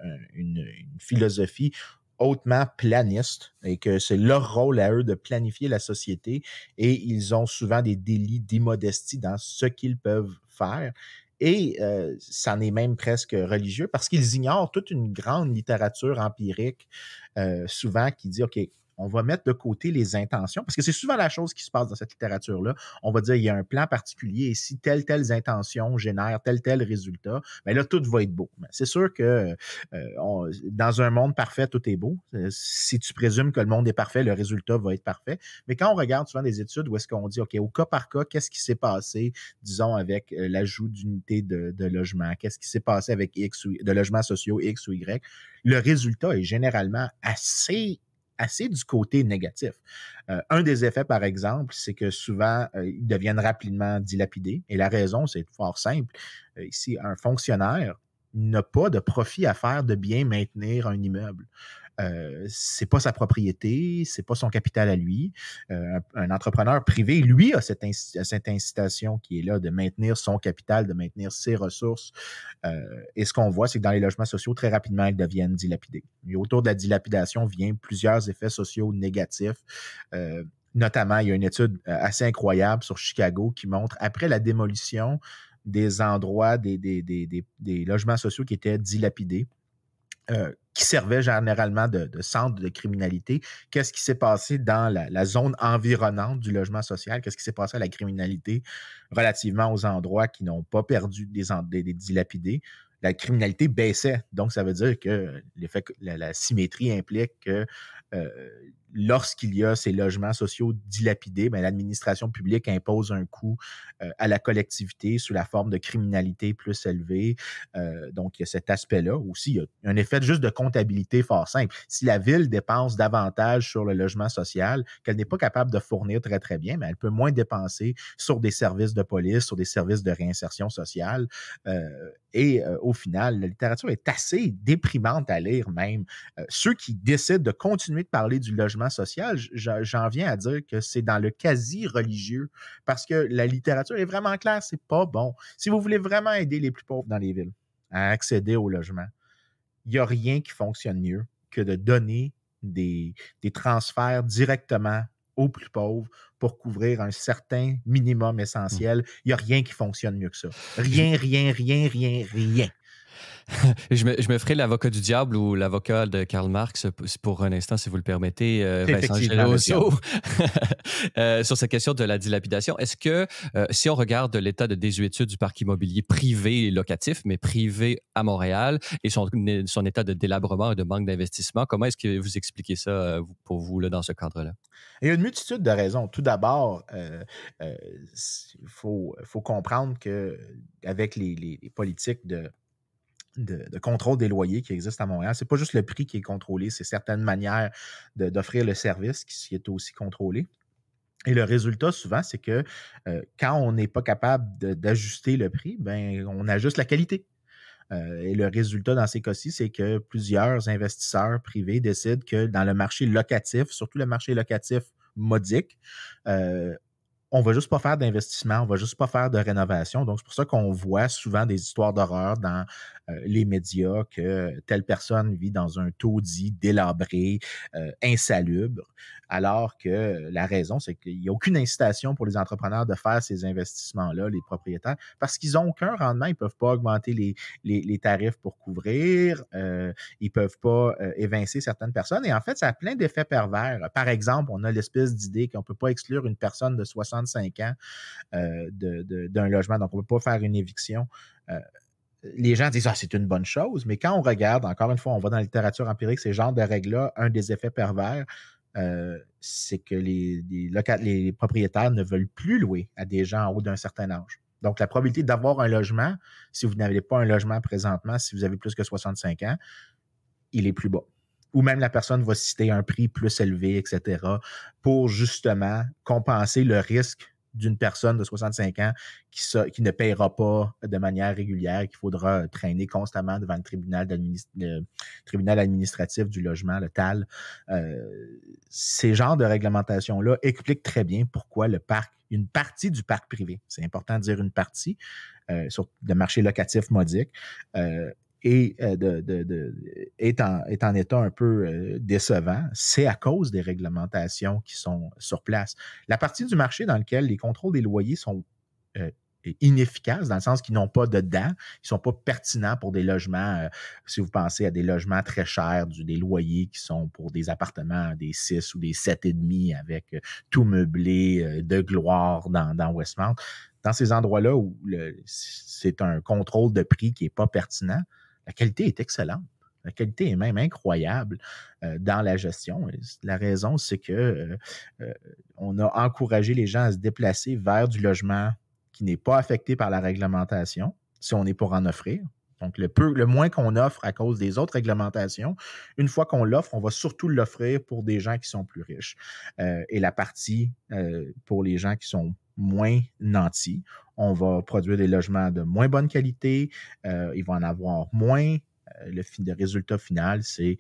Speaker 3: philosophie hautement planiste et que c'est leur rôle à eux de planifier la société et ils ont souvent des délits d'immodestie dans ce qu'ils peuvent faire. Et c'en est même presque religieux parce qu'ils ignorent toute une grande littérature empirique souvent qui dit, OK, on va mettre de côté les intentions, parce que c'est souvent la chose qui se passe dans cette littérature-là. On va dire, il y a un plan particulier et si telles intentions génèrent tel résultat, bien là, tout va être beau. Mais c'est sûr que dans un monde parfait, tout est beau. Si tu présumes que le monde est parfait, le résultat va être parfait. Mais quand on regarde souvent des études où est-ce qu'on dit, OK, au cas par cas, qu'est-ce qui s'est passé, disons, avec l'ajout d'unités de logement, qu'est-ce qui s'est passé avec de logements sociaux X ou Y, le résultat est généralement assez du côté négatif. Un des effets, par exemple, c'est que souvent, ils deviennent rapidement dilapidés. Et la raison, c'est fort simple. Ici, un fonctionnaire n'a pas de profit à faire de bien maintenir un immeuble. C'est pas sa propriété, c'est pas son capital à lui. Un entrepreneur privé, lui, a cette incitation qui est là de maintenir son capital, de maintenir ses ressources. Et ce qu'on voit, c'est que dans les logements sociaux, très rapidement, ils deviennent dilapidés. Et autour de la dilapidation vient plusieurs effets sociaux négatifs. Notamment, il y a une étude assez incroyable sur Chicago qui montre, après la démolition des endroits, des logements sociaux qui étaient dilapidés, qui servaient généralement de centre de criminalité. Qu'est-ce qui s'est passé dans la zone environnante du logement social? Qu'est-ce qui s'est passé à la criminalité relativement aux endroits qui n'ont pas perdu des dilapidés? La criminalité baissait. Donc, ça veut dire que l'effet, la symétrie implique que lorsqu'il y a ces logements sociaux dilapidés, bien, l'administration publique impose un coût à la collectivité sous la forme de criminalité plus élevée. Donc, il y a cet aspect-là. Aussi, il y a un effet juste de comptabilité fort simple. Si la ville dépense davantage sur le logement social, qu'elle n'est pas capable de fournir très, très bien, mais elle peut moins dépenser sur des services de police, sur des services de réinsertion sociale. Et au final, la littérature est assez déprimante à lire même. Ceux qui décident de continuer de parler du logement social, j'en viens à dire que c'est dans le quasi-religieux parce que la littérature est vraiment claire, c'est pas bon. Si vous voulez vraiment aider les plus pauvres dans les villes à accéder au logement, il n'y a rien qui fonctionne mieux que de donner des transferts directement aux plus pauvres pour couvrir un certain minimum essentiel. Il n'y a rien qui fonctionne mieux que ça. Rien.
Speaker 1: Je me ferai l'avocat du diable ou l'avocat de Karl Marx pour un instant, si vous le permettez, Vincent Geloso, sur cette question de la dilapidation. Est-ce que, si on regarde l'état de désuétude du parc immobilier privé et locatif, mais privé à Montréal, et son état de délabrement et de manque d'investissement, comment est-ce que vous expliquez ça pour vous là, dans ce cadre-là?
Speaker 3: Il y a une multitude de raisons. Tout d'abord, il faut comprendre qu'avec les politiques de contrôle des loyers qui existent à Montréal. C'est pas juste le prix qui est contrôlé, c'est certaines manières d'offrir le service qui est aussi contrôlé. Et le résultat, souvent, c'est que quand on n'est pas capable d'ajuster le prix, ben, on ajuste la qualité. Et le résultat dans ces cas-ci, c'est que plusieurs investisseurs privés décident que dans le marché locatif, surtout le marché locatif modique, on va juste pas faire d'investissement, on va juste pas faire de rénovation. Donc, c'est pour ça qu'on voit souvent des histoires d'horreur dans les médias que telle personne vit dans un taudis délabré, insalubre, alors que la raison, c'est qu'il n'y a aucune incitation pour les entrepreneurs de faire ces investissements-là, les propriétaires, parce qu'ils n'ont aucun rendement. Ils ne peuvent pas augmenter les tarifs pour couvrir, ils ne peuvent pas évincer certaines personnes. Et en fait, ça a plein d'effets pervers. Par exemple, on a l'espèce d'idée qu'on ne peut pas exclure une personne de 65 ans d'un logement, donc on ne peut pas faire une éviction. Les gens disent « Ah, c'est une bonne chose », mais quand on regarde, encore une fois, on va dans la littérature empirique, ces genres de règles-là, un des effets pervers, c'est que les propriétaires ne veulent plus louer à des gens en haut d'un certain âge. Donc, la probabilité d'avoir un logement, si vous n'avez pas un logement présentement, si vous avez plus que 65 ans, il est plus bas. ou même la personne va citer un prix plus élevé, etc., pour justement compenser le risque d'une personne de 65 ans qui ne paiera pas de manière régulière, qu'il faudra traîner constamment devant le tribunal administratif du logement, le TAL. Ces genres de réglementations-là expliquent très bien pourquoi une partie du parc privé, c'est important de dire une partie, sur le marché locatif modique, est en état un peu décevant, c'est à cause des réglementations qui sont sur place. La partie du marché dans laquelle les contrôles des loyers sont inefficaces, dans le sens qu'ils n'ont pas de dents, ils ne sont pas pertinents pour des logements, si vous pensez à des logements très chers, des loyers qui sont pour des appartements des 6 ou des 7,5 avec tout meublé de gloire dans Westmount. Dans ces endroits-là où c'est un contrôle de prix qui n'est pas pertinent, la qualité est excellente. La qualité est même incroyable dans la gestion. La raison, c'est que on a encouragé les gens à se déplacer vers du logement qui n'est pas affecté par la réglementation, si on est pour en offrir. Donc, le moins qu'on offre à cause des autres réglementations, une fois qu'on l'offre, on va surtout l'offrir pour des gens qui sont plus riches. Et la partie pour les gens qui sont moins nantis, on va produire des logements de moins bonne qualité, il va en avoir moins. Le résultat final, c'est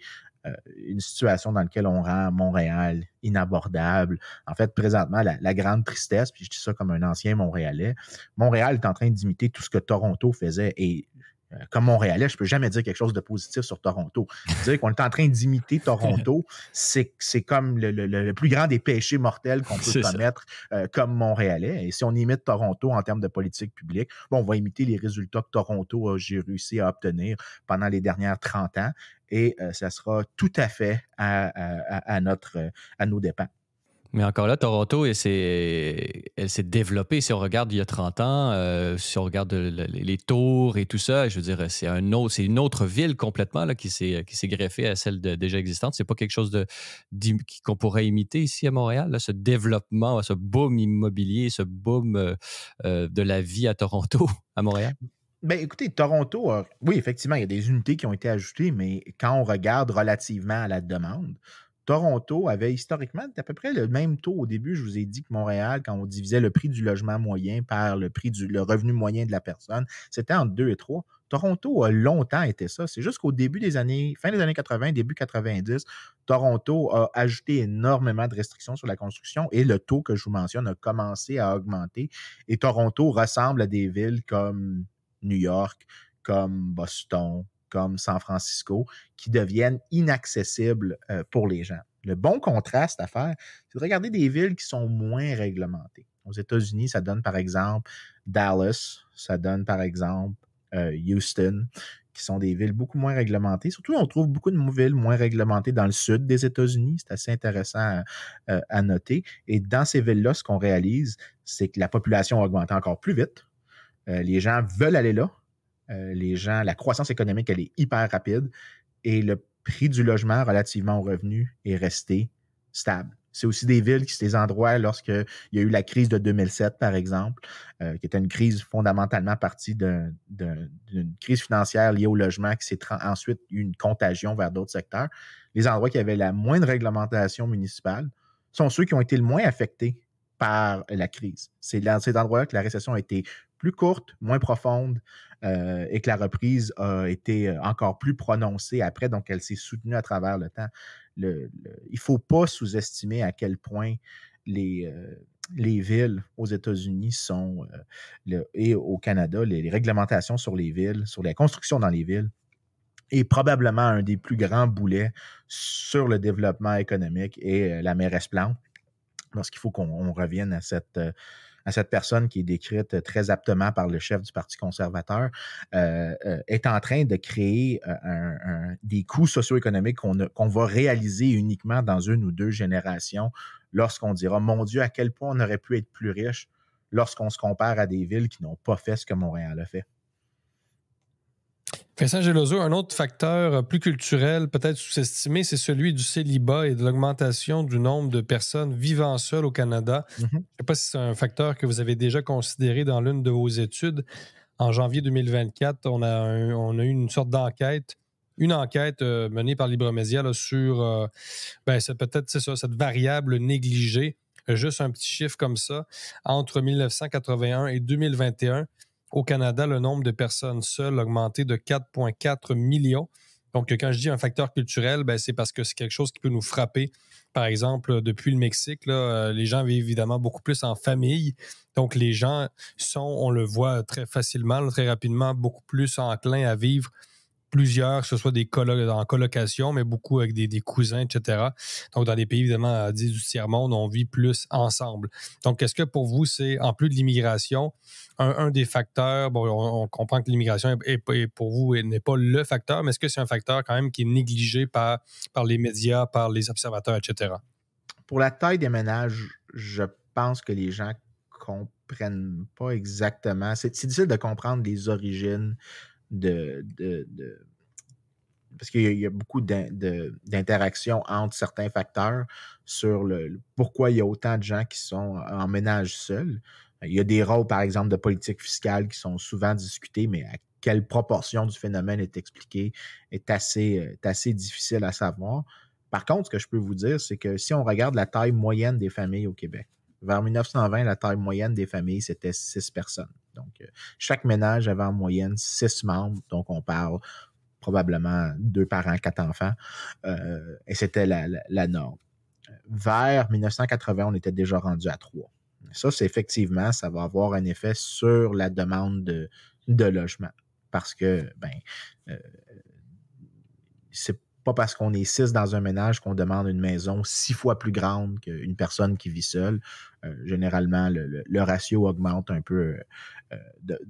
Speaker 3: une situation dans laquelle on rend Montréal inabordable. En fait, présentement, la grande tristesse, puis je dis ça comme un ancien Montréalais, Montréal est en train d'imiter tout ce que Toronto faisait et comme Montréalais, je ne peux jamais dire quelque chose de positif sur Toronto. Dire qu'on est en train d'imiter Toronto, c'est comme le plus grand des péchés mortels qu'on peut commettre comme Montréalais. Et si on imite Toronto en termes de politique publique, on va imiter les résultats que Toronto a réussi à obtenir pendant les dernières 30 ans et ça sera tout à fait à nos dépens.
Speaker 1: Mais encore là, Toronto, elle s'est développée. Si on regarde il y a 30 ans, si on regarde les tours et tout ça, je veux dire, c'est une autre ville complètement là, qui s'est greffée à celle déjà existante. C'est pas quelque chose qu'on pourrait imiter ici à Montréal, là, ce développement, ce boom immobilier, ce boom de la vie à Toronto, à Montréal.
Speaker 3: Bien, écoutez, Toronto, oui, effectivement, il y a des unités qui ont été ajoutées, mais quand on regarde relativement à la demande, Toronto avait historiquement à peu près le même taux au début. Je vous ai dit que Montréal, quand on divisait le prix du logement moyen par le revenu moyen de la personne, c'était entre 2 et 3. Toronto a longtemps été ça. C'est juste qu'au fin des années 80, début 90, Toronto a ajouté énormément de restrictions sur la construction et le taux que je vous mentionne a commencé à augmenter. Et Toronto ressemble à des villes comme New York, comme Boston, comme San Francisco, qui deviennent inaccessibles pour les gens. Le bon contraste à faire, c'est de regarder des villes qui sont moins réglementées. Aux États-Unis, ça donne par exemple Dallas, ça donne par exemple Houston, qui sont des villes beaucoup moins réglementées. Surtout, on trouve beaucoup de villes moins réglementées dans le sud des États-Unis. C'est assez intéressant à noter. Et dans ces villes-là, ce qu'on réalise, c'est que la population a augmenté encore plus vite. Les gens veulent aller là. La croissance économique, elle est hyper rapide et le prix du logement relativement au revenu est resté stable. C'est aussi des villes qui sont des endroits lorsqu'il y a eu la crise de 2007, par exemple, qui était une crise fondamentalement partie d'une crise financière liée au logement qui s'est ensuite eu une contagion vers d'autres secteurs. Les endroits qui avaient la moindre réglementation municipale sont ceux qui ont été le moins affectés par la crise. C'est dans ces endroits-là que la récession a été plus courte, moins profonde et que la reprise a été encore plus prononcée après, donc elle s'est soutenue à travers le temps. Il ne faut pas sous-estimer à quel point les villes aux États-Unis et au Canada, les réglementations sur les villes, sur la construction dans les villes, est probablement un des plus grands boulets sur le développement économique et la mairesse Plante. Lorsqu'il faut qu'on revienne à cette personne qui est décrite très aptement par le chef du Parti conservateur, est en train de créer des coûts socio-économiques qu'on va réaliser uniquement dans 1 ou 2 générations lorsqu'on dira « Mon Dieu, à quel point on aurait pu être plus riche » lorsqu'on se compare à des villes qui n'ont pas fait ce que Montréal a fait.
Speaker 2: Vincent Geloso, un autre facteur plus culturel, peut-être sous-estimé, c'est celui du célibat et de l'augmentation du nombre de personnes vivant seules au Canada. Je ne sais pas si c'est un facteur que vous avez déjà considéré dans l'une de vos études. En janvier 2024, on a eu une sorte d'enquête une enquête menée par Libremédia là, sur c'est peut-être c'est ça, cette variable négligée. Juste un petit chiffre comme ça. Entre 1981 et 2021, au Canada, le nombre de personnes seules a augmenté de 4,4 millions. Donc, quand je dis un facteur culturel, c'est parce que c'est quelque chose qui peut nous frapper. Par exemple, depuis le Mexique, là, les gens vivent évidemment beaucoup plus en famille. Donc, les gens sont, on le voit très facilement, très rapidement, beaucoup plus enclins à vivre plusieurs, que ce soit en colocation, mais beaucoup avec des cousins, etc. Donc, dans des pays, évidemment, dits du tiers-monde, on vit plus ensemble. Donc, est-ce que pour vous, c'est, en plus de l'immigration, un des facteurs, bon, on comprend que l'immigration pour vous n'est pas le facteur, mais est-ce que c'est un facteur quand même qui est négligé par les médias, par les observateurs, etc.?
Speaker 3: Pour la taille des ménages, je pense que les gens comprennent pas exactement. C'est difficile de comprendre les origines parce qu'il y a beaucoup d'interactions entre certains facteurs sur pourquoi il y a autant de gens qui sont en ménage seul. Il y a des rôles, par exemple, de politique fiscale qui sont souvent discutés, mais à quelle proportion du phénomène est expliquée est assez difficile à savoir. Par contre, ce que je peux vous dire, c'est que si on regarde la taille moyenne des familles au Québec, vers 1920, la taille moyenne des familles, c'était 6 personnes. Donc, chaque ménage avait en moyenne 6 membres. Donc, on parle probablement 2 parents, 4 enfants. Et c'était la norme. Vers 1980, on était déjà rendu à 3. Ça, c'est effectivement, ça va avoir un effet sur la demande de logement. Parce que, c'est pas parce qu'on est 6 dans un ménage qu'on demande une maison 6 fois plus grande qu'une personne qui vit seule. Généralement, le ratio augmente un peu,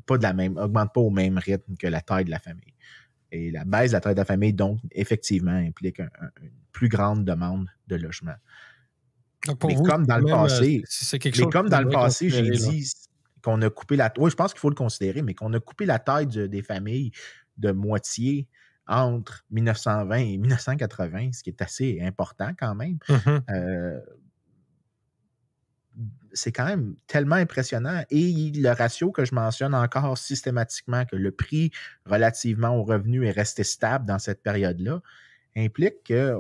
Speaker 3: augmente pas au même rythme que la taille de la famille. Et la baisse de la taille de la famille, donc, effectivement, implique une plus grande demande de logement.
Speaker 2: Donc pour vous,
Speaker 3: comme dans le passé,
Speaker 2: c'est quelque chose
Speaker 3: comme dans le passé, j'ai dit qu'on a coupé la taille. Oui, je pense qu'il faut le considérer, mais qu'on a coupé la taille des familles de moitié entre 1920 et 1980, ce qui est assez important quand même.
Speaker 2: Mm-hmm.
Speaker 3: C'est quand même tellement impressionnant. Et le ratio que je mentionne encore systématiquement, que le prix relativement au revenu est resté stable dans cette période-là, implique que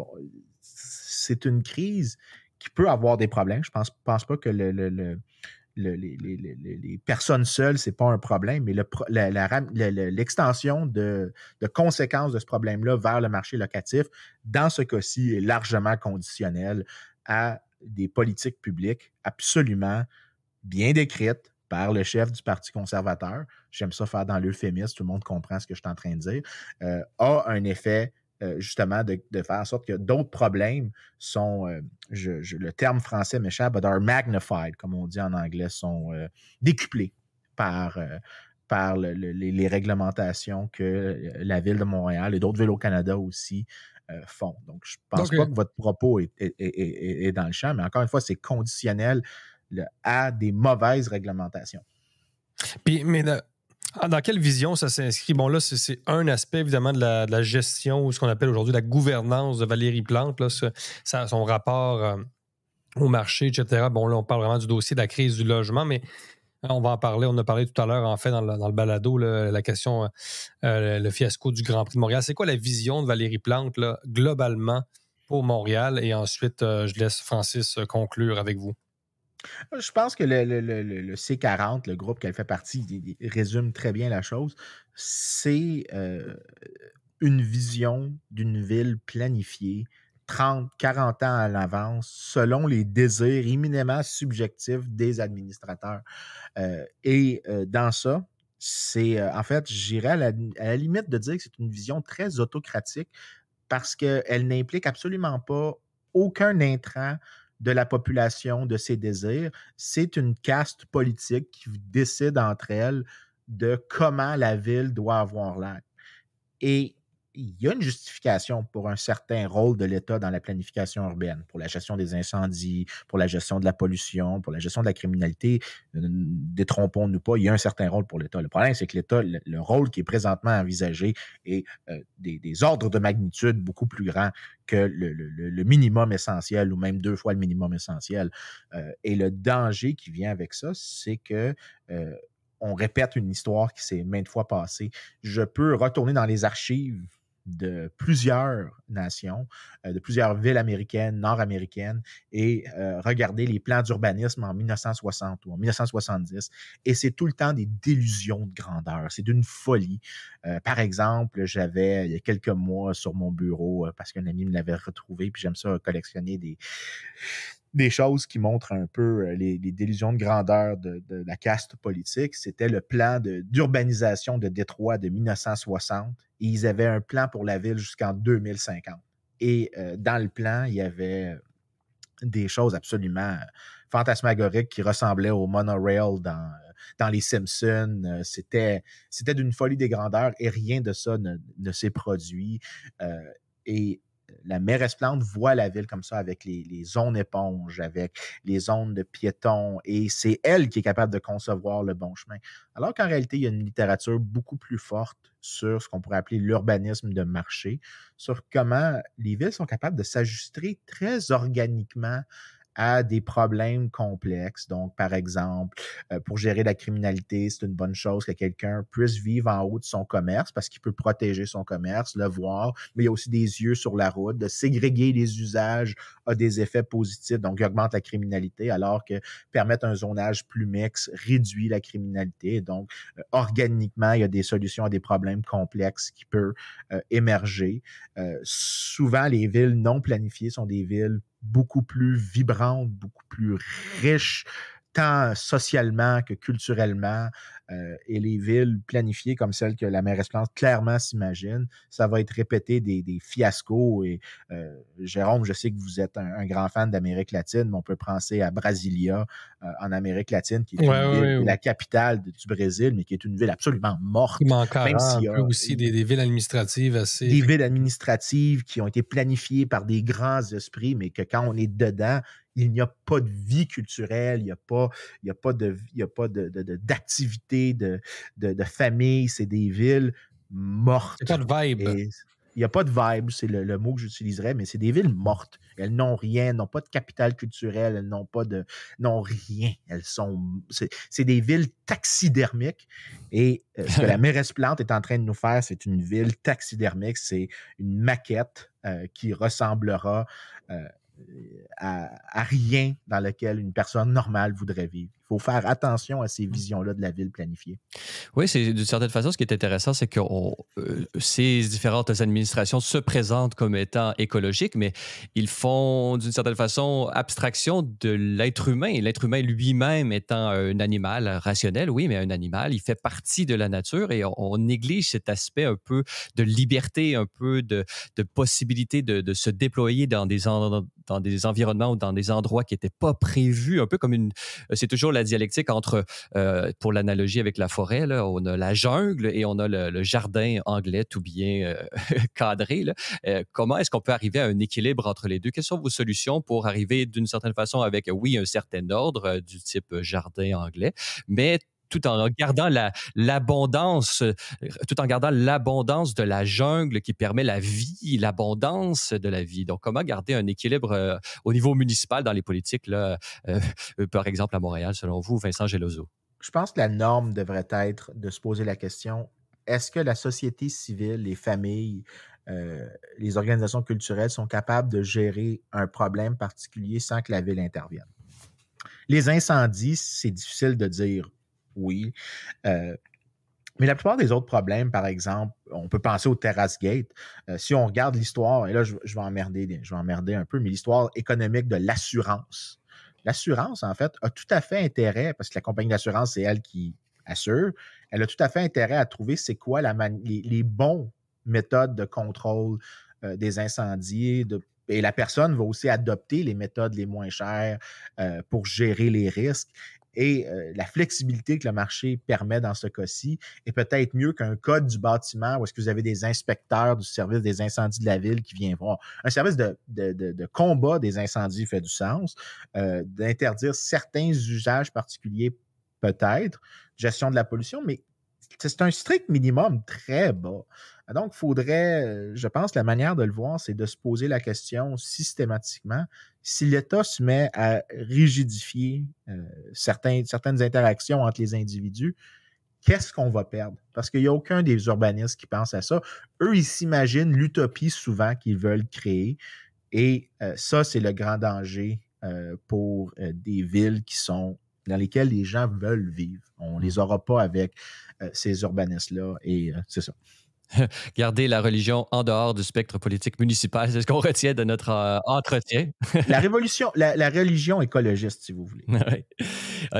Speaker 3: c'est une crise qui peut avoir des problèmes. Je pense pas que les personnes seules, c'est pas un problème, mais l'extension de conséquences de ce problème-là vers le marché locatif, dans ce cas-ci, est largement conditionnelle à des politiques publiques absolument bien décrites par le chef du Parti conservateur. J'aime ça faire dans l'euphémisme, tout le monde comprend ce que je suis en train de dire, a un effet justement de faire en sorte que d'autres problèmes sont, le terme français m'échappe, but are magnified, comme on dit en anglais, sont décuplés par les réglementations que la Ville de Montréal et d'autres villes au Canada aussi font. Donc, je ne pense pas que votre propos est dans le champ, mais encore une fois, c'est conditionnel à des mauvaises réglementations.
Speaker 2: Mais dans quelle vision ça s'inscrit? Bon, là, c'est un aspect, évidemment, de la gestion, ou ce qu'on appelle aujourd'hui la gouvernance de Valérie Plante, là, son rapport au marché, etc. Bon, là, on parle vraiment du dossier de la crise du logement, mais on va en parler. On a parlé tout à l'heure, en fait, dans le balado, là, la question, le fiasco du Grand Prix de Montréal. C'est quoi la vision de Valérie Plante, là, globalement, pour Montréal? Et ensuite, je laisse Francis conclure avec vous.
Speaker 3: Je pense que le C40, le groupe qu'elle fait partie, résume très bien la chose. C'est une vision d'une ville planifiée 30, 40 ans à l'avance, selon les désirs éminemment subjectifs des administrateurs. Dans ça, c'est, en fait, j'irais à la limite de dire que c'est une vision très autocratique parce qu'elle n'implique absolument pas aucun intrant de la population, de ses désirs. C'est une caste politique qui décide entre elles de comment la ville doit avoir l'air. Et il y a une justification pour un certain rôle de l'État dans la planification urbaine, pour la gestion des incendies, pour la gestion de la pollution, pour la gestion de la criminalité. Détrompons-nous pas, il y a un certain rôle pour l'État. Le problème, c'est que l'État, le rôle qui est présentement envisagé est des ordres de magnitude beaucoup plus grands que le minimum essentiel ou même 2 fois le minimum essentiel. Et le danger qui vient avec ça, c'est que on répète une histoire qui s'est maintes fois passée. Je peux retourner dans les archives de plusieurs nations, de plusieurs villes américaines, nord-américaines, et regarder les plans d'urbanisme en 1960 ou en 1970. Et c'est tout le temps des délusions de grandeur. C'est d'une folie. Par exemple, j'avais, il y a quelques mois, sur mon bureau, parce qu'un ami me l'avait retrouvé, puis j'aime ça collectionner des choses qui montrent un peu les délusions de grandeur de la caste politique. C'était le plan d'urbanisation de Détroit de 1960. Et ils avaient un plan pour la ville jusqu'en 2050. Et dans le plan, il y avait des choses absolument fantasmagoriques qui ressemblaient au monorail dans les Simpsons. C'était d'une folie des grandeurs et rien de ça ne s'est produit. Et la mairesse Plante voit la ville comme ça avec les zones éponges, avec les zones de piétons, et c'est elle qui est capable de concevoir le bon chemin. Alors qu'en réalité, il y a une littérature beaucoup plus forte sur ce qu'on pourrait appeler l'urbanisme de marché, sur comment les villes sont capables de s'ajuster très organiquement à des problèmes complexes. Donc, par exemple, pour gérer la criminalité, c'est une bonne chose que quelqu'un puisse vivre en haut de son commerce parce qu'il peut protéger son commerce, le voir, mais il y a aussi des yeux sur la route. De ségréguer les usages a des effets positifs, donc il augmente la criminalité, alors que permettre un zonage plus mixte réduit la criminalité. Donc, organiquement, il y a des solutions à des problèmes complexes qui peuvent émerger. Souvent, les villes non planifiées sont des villes beaucoup plus vibrantes, beaucoup plus riches, tant socialement que culturellement. Et les villes planifiées comme celles que la mairesse Plante clairement s'imagine, ça va être répété des fiascos. Et Jérôme, je sais que vous êtes un grand fan d'Amérique latine, mais on peut penser à Brasilia en Amérique latine, qui est une ville, qui est la capitale du Brésil, mais qui est une ville absolument morte.
Speaker 2: Il manque
Speaker 3: même s'il y a
Speaker 2: aussi des villes administratives assez...
Speaker 3: Des villes administratives qui ont été planifiées par des grands esprits, mais que quand on est dedans, il n'y a pas de vie culturelle, il n'y a pas d'activité, de famille. C'est des villes mortes.
Speaker 2: Il n'y a pas de vibe.
Speaker 3: Et il n'y a pas de vibe, c'est le mot que j'utiliserais, mais c'est des villes mortes. Elles n'ont rien, n'ont pas de capital culturel, elles n'ont rien. C'est des villes taxidermiques. Et ce que la mairesse Plante est en train de nous faire, c'est une ville taxidermique. C'est une maquette qui ressemblera à rien dans lequel une personne normale voudrait vivre. Il faut faire attention à ces visions-là de la ville planifiée.
Speaker 1: Oui, c'est d'une certaine façon, ce qui est intéressant, c'est que ces différentes administrations se présentent comme étant écologiques, mais ils font d'une certaine façon abstraction de l'être humain. L'être humain lui-même étant un animal rationnel, oui, mais un animal, il fait partie de la nature et on néglige cet aspect un peu de liberté, un peu de possibilité de se déployer dans des environnements ou dans des endroits qui n'étaient pas prévus, un peu comme c'est toujours la dialectique entre, pour l'analogie avec la forêt, là, on a la jungle et on a le jardin anglais tout bien cadré. Là. Comment est-ce qu'on peut arriver à un équilibre entre les deux? Quelles sont vos solutions pour arriver d'une certaine façon avec, oui, un certain ordre du type jardin anglais, mais tout en gardant l'abondance de la jungle qui permet la vie, l'abondance de la vie. Donc, comment garder un équilibre au niveau municipal dans les politiques, là, par exemple à Montréal, selon vous, Vincent Geloso?
Speaker 3: Je pense que la norme devrait être de se poser la question, est-ce que la société civile, les familles, les organisations culturelles sont capables de gérer un problème particulier sans que la ville intervienne? Les incendies, c'est difficile de dire oui. Mais la plupart des autres problèmes, par exemple, on peut penser au TerraceGate. Si on regarde l'histoire, et là, je vais emmerder un peu, mais l'histoire économique de l'assurance. L'assurance, en fait, a tout à fait intérêt, parce que la compagnie d'assurance, c'est elle qui assure, elle a tout à fait intérêt à trouver c'est quoi les bons méthodes de contrôle des incendies, et la personne va aussi adopter les méthodes les moins chères pour gérer les risques. Et la flexibilité que le marché permet dans ce cas-ci est peut-être mieux qu'un code du bâtiment où est-ce que vous avez des inspecteurs du service des incendies de la ville qui viennent voir. Un service de combat des incendies fait du sens. D'interdire certains usages particuliers, peut-être. Gestion de la pollution, mais c'est un strict minimum très bas. Donc, il faudrait, je pense, la manière de le voir, c'est de se poser la question systématiquement. Si l'État se met à rigidifier certaines interactions entre les individus, qu'est-ce qu'on va perdre? Parce qu'il n'y a aucun des urbanistes qui pense à ça. Eux, ils s'imaginent l'utopie souvent qu'ils veulent créer. Et ça, c'est le grand danger pour des villes dans lesquelles les gens veulent vivre. On ne les aura pas avec ces urbanistes-là. Et c'est ça.
Speaker 1: Garder la religion en dehors du spectre politique municipal, c'est ce qu'on retient de notre entretien.
Speaker 3: La religion écologiste, si vous voulez.
Speaker 1: Ouais.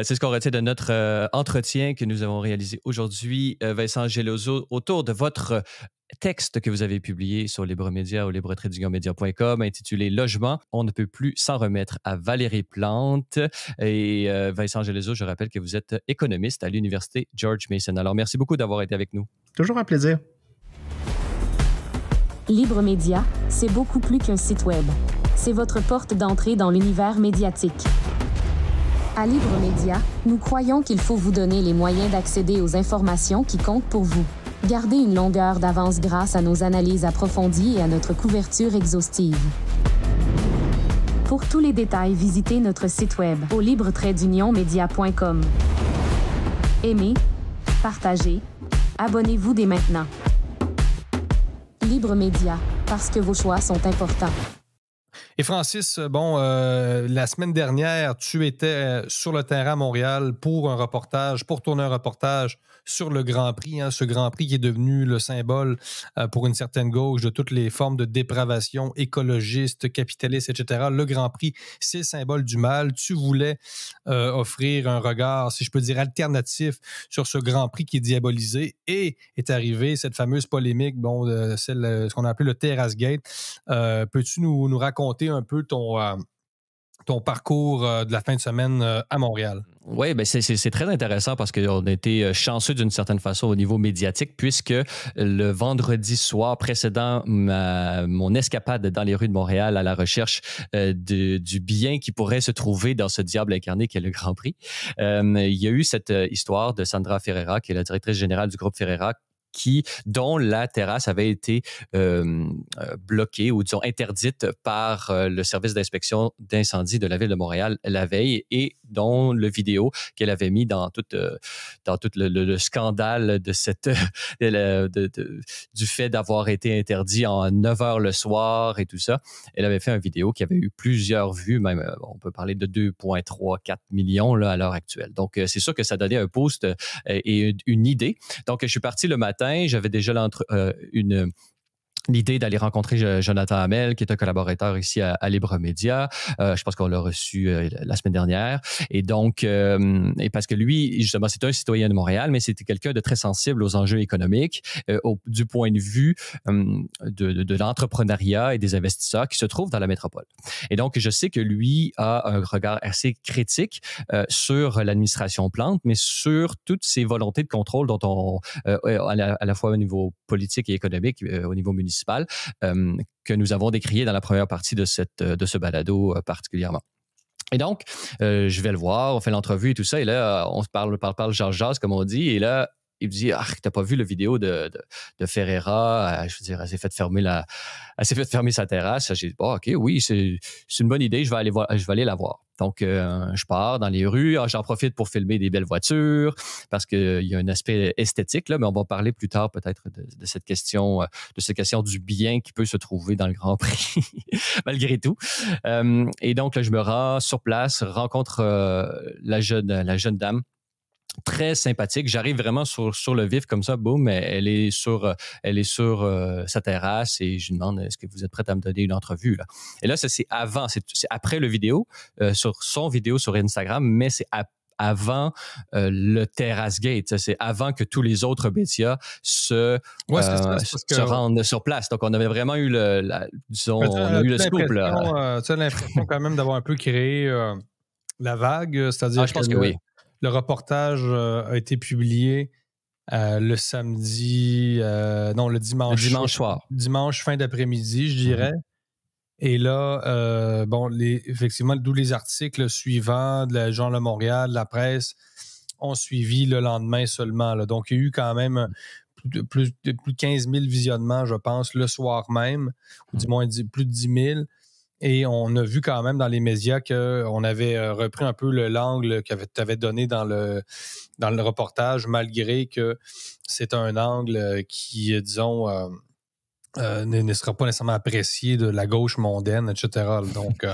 Speaker 1: C'est ce qu'on retient de notre entretien que nous avons réalisé aujourd'hui, Vincent Geloso, autour de votre texte que vous avez publié sur Libre Média au libre-média.com intitulé « Logement, on ne peut plus s'en remettre » à Valérie Plante. Et Vincent Geloso, je rappelle que vous êtes économiste à l'Université George Mason. Alors, merci beaucoup d'avoir été avec nous.
Speaker 3: Toujours un plaisir.
Speaker 4: Libre Média, c'est beaucoup plus qu'un site web. C'est votre porte d'entrée dans l'univers médiatique. À Libre Média, nous croyons qu'il faut vous donner les moyens d'accéder aux informations qui comptent pour vous. Gardez une longueur d'avance grâce à nos analyses approfondies et à notre couverture exhaustive. Pour tous les détails, visitez notre site web au libre-média.com. Aimez, partagez, abonnez-vous dès maintenant. Libre Média, parce que vos choix sont importants.
Speaker 2: Et Francis, la semaine dernière, tu étais sur le terrain à Montréal pour tourner un reportage sur le Grand Prix, ce Grand Prix qui est devenu le symbole pour une certaine gauche de toutes les formes de dépravation écologiste, capitaliste, etc. Le Grand Prix, c'est le symbole du mal. Tu voulais offrir un regard, si je peux dire, alternatif sur ce Grand Prix qui est diabolisé et est arrivée cette fameuse polémique, ce qu'on a appelé le Terrace-Gate. Peux-tu nous raconter un peu ton parcours de la fin de semaine à Montréal?
Speaker 1: Oui, ben c'est très intéressant parce qu'on a été chanceux d'une certaine façon au niveau médiatique puisque le vendredi soir précédent mon escapade dans les rues de Montréal à la recherche du bien qui pourrait se trouver dans ce diable incarné qui est le Grand Prix, il y a eu cette histoire de Sandra Ferreira, qui est la directrice générale du groupe Ferreira, dont la terrasse avait été bloquée ou disons interdite par le service d'inspection d'incendie de la ville de Montréal la veille et dont le vidéo qu'elle avait mis dans tout le scandale de du fait d'avoir été interdit en 9 heures le soir et tout ça. Elle avait fait une vidéo qui avait eu plusieurs vues, même on peut parler de 2,34 millions là, à l'heure actuelle. Donc, c'est sûr que ça donnait un post et une idée. Donc, je suis parti le matin. J'avais déjà l'idée d'aller rencontrer Jonathan Hamel, qui est un collaborateur ici à Libre Média. Je pense qu'on l'a reçu la semaine dernière. Et donc, et parce que lui, justement, c'est un citoyen de Montréal, mais c'était quelqu'un de très sensible aux enjeux économiques du point de vue de l'entrepreneuriat et des investisseurs qui se trouvent dans la métropole. Et donc, je sais que lui a un regard assez critique sur l'administration Plante, mais sur toutes ces volontés de contrôle dont à la fois au niveau politique et économique, au niveau municipal, que nous avons décrié dans la première partie de ce balado particulièrement. Et donc, je vais le voir, on fait l'entrevue et tout ça, et là, on se parle jase, comme on dit, et là, il me dit, t'as pas vu la vidéo de Ferreira? Je veux dire, elle s'est fait fermer sa terrasse. J'ai dit, OK, oui, c'est une bonne idée, je vais aller la voir. Donc, je pars dans les rues. J'en profite pour filmer des belles voitures parce qu'il y a un aspect esthétique, là, mais on va parler plus tard peut-être de cette question du bien qui peut se trouver dans le Grand Prix, malgré tout. Et donc, là, je me rends sur place, rencontre la jeune dame, très sympathique. J'arrive vraiment sur le vif comme ça, boum, elle est sur sa terrasse et je lui demande, est-ce que vous êtes prête à me donner une entrevue, là? Et là, ça, c'est après le vidéo, sur son vidéo sur Instagram, mais c'est avant le Terrace Gate. C'est avant que tous les autres médias se rendent sur place. Donc, on avait vraiment eu le scoop.
Speaker 2: Tu as l'impression quand même d'avoir un peu créé la vague, c'est-à-dire
Speaker 1: je pense que oui.
Speaker 2: Le reportage a été publié le dimanche
Speaker 1: soir.
Speaker 2: Dimanche fin d'après-midi, je dirais. Et là, effectivement, d'où les articles suivants de Journal de Montréal, la presse, ont suivi le lendemain seulement. Là. Donc, il y a eu quand même plus de 15 000 visionnements, je pense, le soir même, ou du moins plus de 10 000. Et on a vu quand même dans les médias qu'on avait repris un peu l'angle que tu avais donné dans le reportage, malgré que c'est un angle qui, disons, ne sera pas nécessairement apprécié de la gauche mondaine, etc. Donc,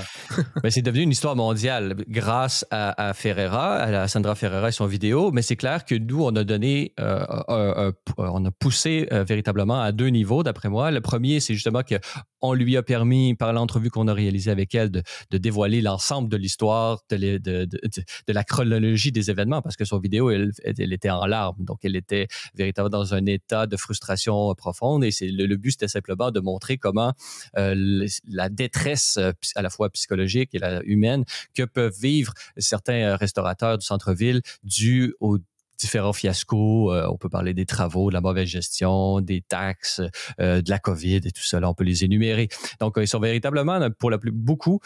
Speaker 1: mais c'est devenu une histoire mondiale grâce à Ferreira, à Sandra Ferreira et son vidéo. Mais c'est clair que nous, on a donné, on a poussé véritablement à 2 niveaux, d'après moi. Le premier, c'est justement qu'on lui a permis, par l'entrevue qu'on a réalisée avec elle, de dévoiler l'ensemble de l'histoire, de la chronologie des événements, parce que son vidéo, elle était en larmes. Donc, elle était véritablement dans un état de frustration profonde. Et le but, c'était simplement de montrer comment la détresse à la fois psychologique et humaine que peuvent vivre certains restaurateurs du centre-ville dû aux différents fiascos. On peut parler des travaux, de la mauvaise gestion, des taxes, de la COVID et tout ça. Là, on peut les énumérer. Donc, ils sont véritablement, pour beaucoup,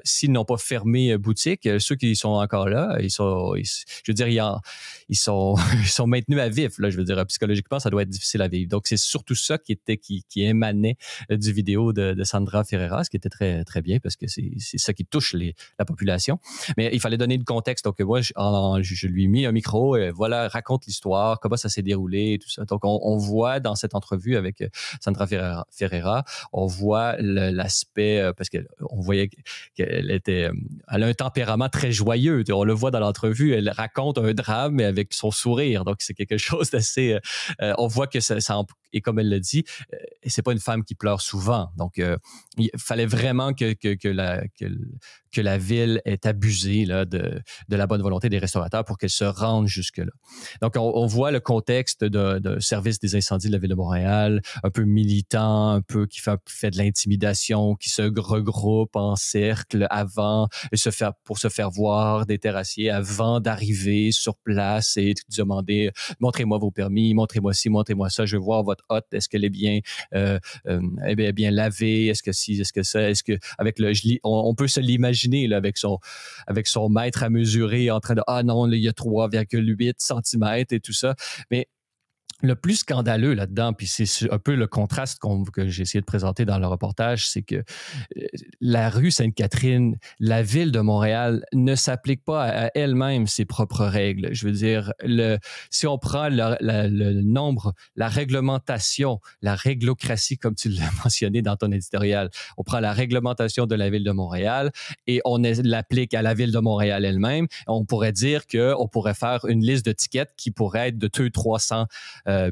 Speaker 1: s'ils n'ont pas fermé boutique, ceux qui sont encore là, ils sont maintenus à vif. Là, je veux dire, psychologiquement, ça doit être difficile à vivre. Donc, c'est surtout ça qui émanait du vidéo de Sandra Ferreira, ce qui était très, très bien parce que c'est ça qui touche la population. Mais il fallait donner le contexte. Donc, moi, je lui ai mis un micro et voilà, raconte l'histoire, comment ça s'est déroulé et tout ça. Donc, on voit dans cette entrevue avec Sandra Ferreira, on voit l'aspect, parce qu'on voyait qu'elle a un tempérament très joyeux. On le voit dans l'entrevue, elle raconte un drame mais avec son sourire. Donc, c'est quelque chose d'assez... on voit que ça et comme elle le dit, c'est pas une femme qui pleure souvent. Donc, il fallait vraiment que la ville ait abusé là, de la bonne volonté des restaurateurs pour qu'elle se rende jusque-là. Donc, on voit le contexte de service des incendies de la Ville de Montréal, un peu militant, un peu qui fait de l'intimidation, qui se regroupe en cercle pour se faire voir des terrassiers avant d'arriver sur place et de demander « Montrez-moi vos permis, montrez-moi ci, montrez-moi ça, je veux voir votre hotte, est-ce qu'elle est bien, bien lavée, est-ce que ci, est-ce que ça, est-ce que... » on peut se l'imaginer là, avec son mètre à mesurer en train de « Ah non, là, il y a 3,8 cm et tout ça. » Mais le plus scandaleux là-dedans, puis c'est un peu le contraste que j'ai essayé de présenter dans le reportage, c'est que la rue Sainte-Catherine, la ville de Montréal ne s'applique pas à elle-même ses propres règles. Je veux dire, si on prend le nombre, la réglementation, la réglocratie, comme tu l'as mentionné dans ton éditorial, on prend la réglementation de la ville de Montréal et on l'applique à la ville de Montréal elle-même. On pourrait dire qu'on pourrait faire une liste de tickets qui pourrait être de 200-300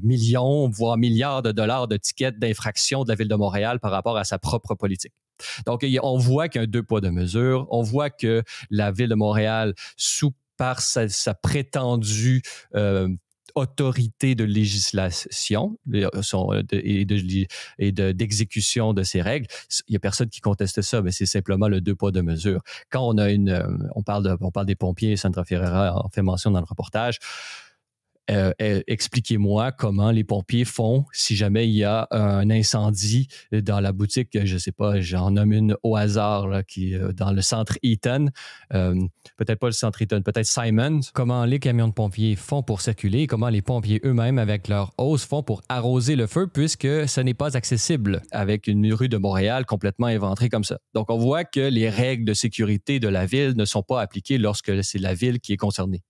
Speaker 1: millions, voire milliards de dollars de tickets d'infraction de la Ville de Montréal par rapport à sa propre politique. Donc, on voit qu'il y a un 2 poids 2 mesures. On voit que la Ville de Montréal, par sa prétendue autorité de législation et d'exécution de ces règles, il n'y a personne qui conteste ça, mais c'est simplement le 2 poids 2 mesures. Quand on parle des pompiers, Sandra Ferreira en fait mention dans le reportage. Expliquez-moi comment les pompiers font si jamais il y a un incendie dans la boutique, je ne sais pas, j'en nomme une au hasard là, qui est dans le centre Eaton, peut-être pas le centre Eaton, peut-être Simons. Comment les camions de pompiers font pour circuler, comment les pompiers eux-mêmes avec leur hose font pour arroser le feu puisque ce n'est pas accessible avec une rue de Montréal complètement éventrée comme ça. Donc on voit que les règles de sécurité de la ville ne sont pas appliquées lorsque c'est la ville qui est concernée.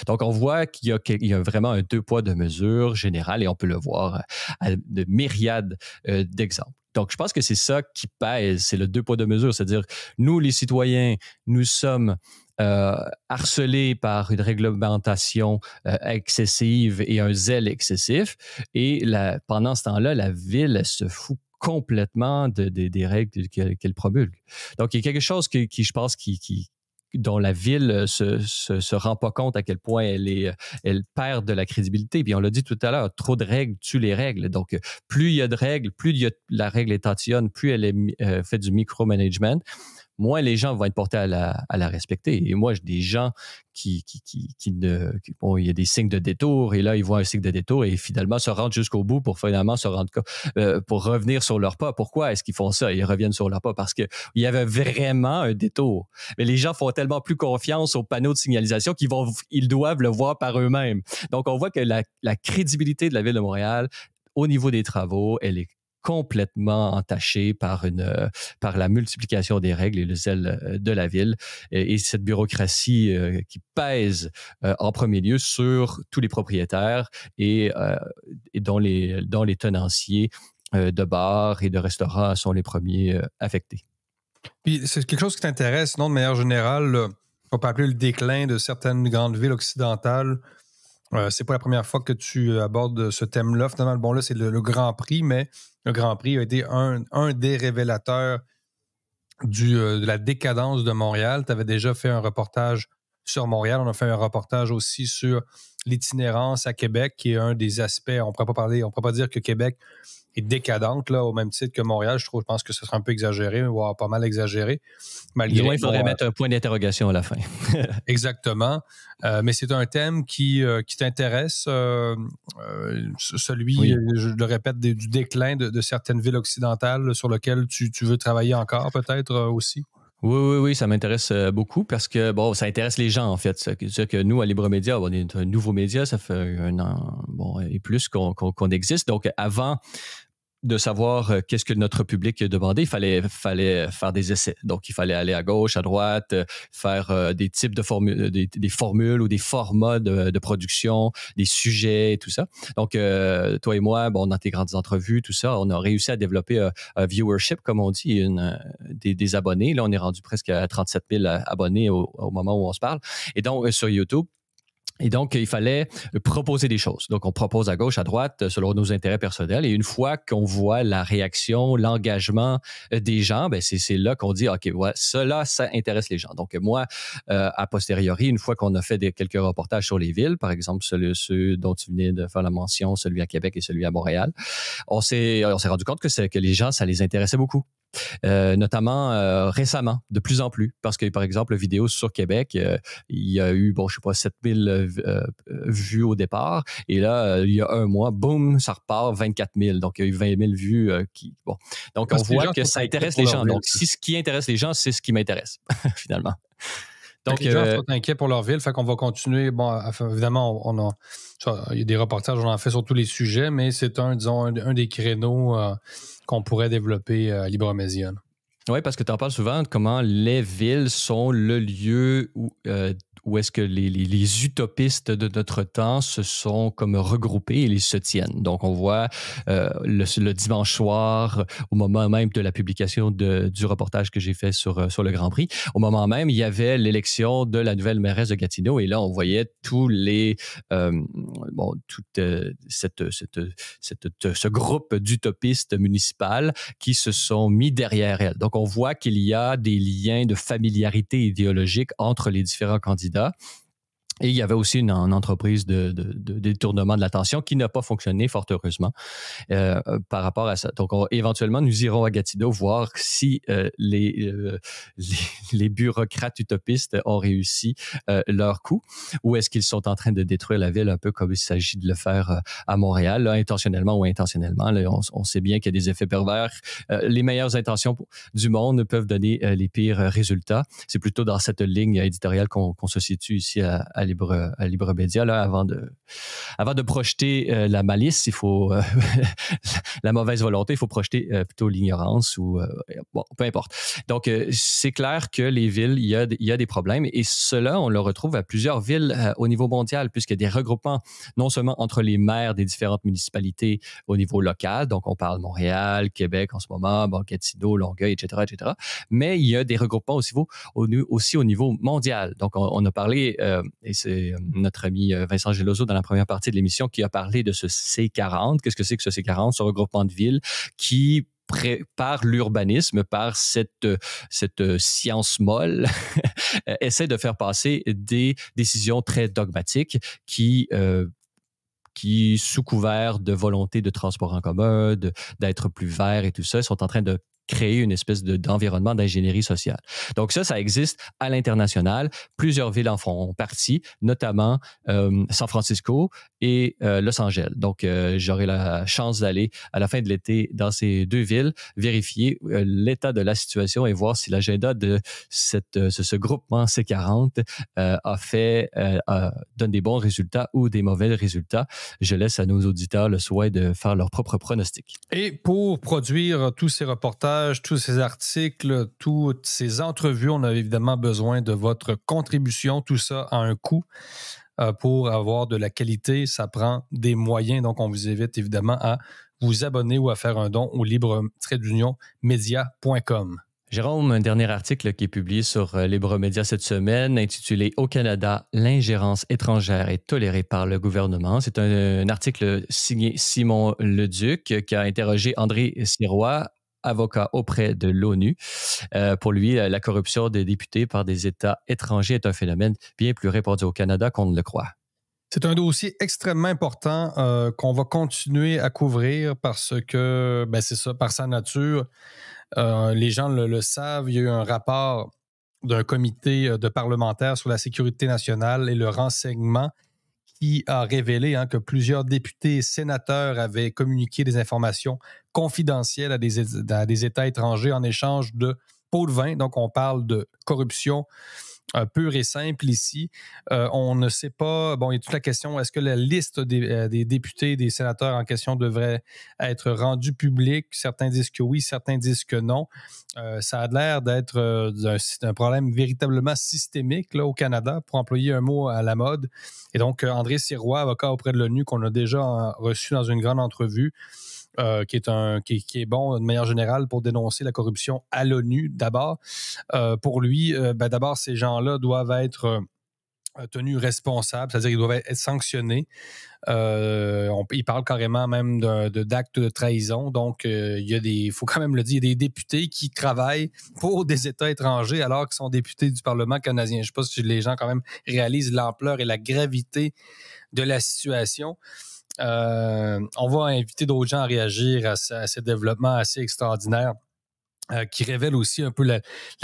Speaker 1: Donc, on voit qu'il y a vraiment un 2 poids 2 mesures général et on peut le voir à de myriades d'exemples. Donc, je pense que c'est ça qui pèse, c'est le 2 poids 2 mesures, c'est-à-dire nous, les citoyens, nous sommes harcelés par une réglementation excessive et un zèle excessif et pendant ce temps-là, la ville elle se fout complètement des règles qu'elle promulgue. Donc, il y a quelque chose qui je pense, dont la ville se rend pas compte à quel point elle perd de la crédibilité. Puis on l'a dit tout à l'heure, trop de règles tuent les règles. Donc, plus il y a de règles, la règle est tatillonne, plus elle est fait du micromanagement, moins les gens vont être portés à la respecter. Et moi, j'ai des gens il y a des signes de détour et là, ils voient un signe de détour et finalement se rendent jusqu'au bout pour finalement se rendre pour revenir sur leur pas. Pourquoi est-ce qu'ils font ça? Ils reviennent sur leur pas parce qu'il y avait vraiment un détour. Mais les gens font tellement plus confiance aux panneaux de signalisation qu'ils doivent le voir par eux-mêmes. Donc, on voit que la crédibilité de la Ville de Montréal, au niveau des travaux, elle est complètement entaché par la multiplication des règles et le zèle de la ville et cette bureaucratie qui pèse en premier lieu sur tous les propriétaires et dont les tenanciers de bars et de restaurants sont les premiers affectés.
Speaker 2: Puis c'est quelque chose qui t'intéresse, sinon de manière générale, on peut appeler le déclin de certaines grandes villes occidentales. C'est pas la première fois que tu abordes ce thème-là. Finalement, bon, là, c'est le Grand Prix, mais le Grand Prix a été un des révélateurs de la décadence de Montréal. Tu avais déjà fait un reportage sur Montréal. On a fait un reportage aussi sur l'itinérance à Québec, qui est un des aspects. On ne pourrait pas dire que Québec est décadente, là, au même titre que Montréal. Je pense que ce serait un peu exagéré, voire pas mal exagéré.
Speaker 1: Il faudrait mettre un point d'interrogation à la fin.
Speaker 2: Exactement. Mais c'est un thème qui t'intéresse, celui, oui. Je le répète, du déclin de certaines villes occidentales sur lequel tu veux travailler encore, peut-être aussi?
Speaker 1: Oui, ça m'intéresse beaucoup parce que, bon, ça intéresse les gens, en fait. C'est-à-dire que nous, à Libre Média, on est un nouveau média, ça fait un an et plus qu'on existe. Donc, avant de savoir qu'est-ce que notre public demandait, il fallait faire des essais. Donc, il fallait aller à gauche, à droite, faire des types de formules, des formules ou des formats de production, des sujets et tout ça. Donc, toi et moi, bon, dans tes grandes entrevues, tout ça, on a réussi à développer un viewership, comme on dit, des abonnés. Là, on est rendu presque à 37 000 abonnés au moment où on se parle. Et donc, sur YouTube. Et donc, il fallait proposer des choses. Donc, on propose à gauche, à droite, selon nos intérêts personnels. Et une fois qu'on voit la réaction, l'engagement des gens, ben c'est là qu'on dit, OK, ouais, ça intéresse les gens. Donc, moi, a posteriori, une fois qu'on a fait quelques reportages sur les villes, par exemple, ceux dont tu venais de faire la mention, celui à Québec et celui à Montréal, on s'est rendu compte que les gens, ça les intéressait beaucoup. Notamment récemment, de plus en plus, parce que par exemple, vidéo sur Québec, il y a eu, 7000 vues au départ, et là, il y a un mois, boum, ça repart 24 000, donc il y a eu 20 000 vues donc on voit que ça intéresse les gens. Donc si ce qui intéresse les gens, c'est ce qui m'intéresse finalement.
Speaker 2: Donc, les gens sont inquiets pour leur ville, fait qu'on va continuer. Bon, évidemment, il y a des reportages, on en fait sur tous les sujets, mais c'est un des créneaux qu'on pourrait développer à Libre Média.
Speaker 1: Oui, parce que tu en parles souvent de comment les villes sont le lieu où est-ce que les utopistes de notre temps se sont comme regroupés et ils se tiennent. Donc, on voit le dimanche soir, au moment même de la publication du reportage que j'ai fait sur le Grand Prix, au moment même, il y avait l'élection de la nouvelle mairesse de Gatineau et là, on voyait tous les... ce groupe d'utopistes municipales qui se sont mis derrière elle. Donc, on voit qu'il y a des liens de familiarité idéologique entre les différents candidats. Et il y avait aussi une entreprise de détournement de l'attention qui n'a pas fonctionné, fort heureusement, par rapport à ça. Donc, éventuellement, nous irons à Gatineau voir si les bureaucrates utopistes ont réussi leur coup ou est-ce qu'ils sont en train de détruire la ville un peu comme il s'agit de le faire à Montréal, là, intentionnellement ou intentionnellement. Là, on sait bien qu'il y a des effets pervers. Les meilleures intentions du monde peuvent donner les pires résultats. C'est plutôt dans cette ligne éditoriale qu'on se situe ici à Libre Média, là, avant de projeter la malice, il faut la mauvaise volonté, il faut projeter plutôt l'ignorance ou peu importe. Donc, c'est clair que les villes, il y a des problèmes et cela, on le retrouve à plusieurs villes au niveau mondial puisqu'il y a des regroupements non seulement entre les maires des différentes municipalités au niveau local, donc on parle Montréal, Québec en ce moment, Gatineau, Longueuil, etc., mais il y a des regroupements aussi au niveau mondial. Donc, on a parlé et c'est notre ami Vincent Geloso dans la première partie de l'émission qui a parlé de ce C40. Qu'est-ce que c'est que ce C40, ce regroupement de villes qui, par l'urbanisme, par cette science molle, essaie de faire passer des décisions très dogmatiques qui sous couvert de volonté de transport en commun, d'être plus vert et tout ça, sont en train de créer une espèce d'environnement d'ingénierie sociale. Donc ça existe à l'international. Plusieurs villes en font partie, notamment San Francisco et Los Angeles. Donc, j'aurai la chance d'aller à la fin de l'été dans ces deux villes, vérifier l'état de la situation et voir si l'agenda de ce groupement C40 donne des bons résultats ou des mauvais résultats. Je laisse à nos auditeurs le souhait de faire leur propre pronostic.
Speaker 2: Et pour produire tous ces reportages, tous ces articles, toutes ces entrevues, on a évidemment besoin de votre contribution. Tout ça a un coût. Pour avoir de la qualité, ça prend des moyens. Donc, on vous invite évidemment à vous abonner ou à faire un don au libre-media.com.
Speaker 1: Jérôme, un dernier article qui est publié sur Libre Média cette semaine, intitulé « Au Canada, l'ingérence étrangère est tolérée par le gouvernement ». C'est un article signé Simon Leduc qui a interrogé André Sirois, avocat auprès de l'ONU. Pour lui, la corruption des députés par des États étrangers est un phénomène bien plus répandu au Canada qu'on ne le croit.
Speaker 2: C'est un dossier extrêmement important qu'on va continuer à couvrir parce que, c'est ça, par sa nature, les gens le savent, il y a eu un rapport d'un comité de parlementaires sur la sécurité nationale et le renseignement qui a révélé que plusieurs députés et sénateurs avaient communiqué des informations confidentielles à des États étrangers en échange de pots de vin. Donc, on parle de corruption pure et simple ici. On ne sait pas, il y a toute la question, est-ce que la liste des députés, des sénateurs en question devrait être rendue publique? Certains disent que oui, certains disent que non. Ça a l'air d'être un problème véritablement systémique là, au Canada, pour employer un mot à la mode. Et donc, André Sirois, avocat auprès de l'ONU, qu'on a déjà reçu dans une grande entrevue, qui est bon de manière générale pour dénoncer la corruption à l'ONU d'abord. Pour lui, d'abord, ces gens-là doivent être tenus responsables, c'est-à-dire qu'ils doivent être sanctionnés. Il parle carrément même d'actes de trahison. Donc, il faut quand même le dire, il y a des députés qui travaillent pour des États étrangers alors qu'ils sont députés du Parlement canadien. Je ne sais pas si les gens quand même réalisent l'ampleur et la gravité de la situation. On va inviter d'autres gens à réagir à ces développements assez extraordinaires qui révèlent aussi un peu la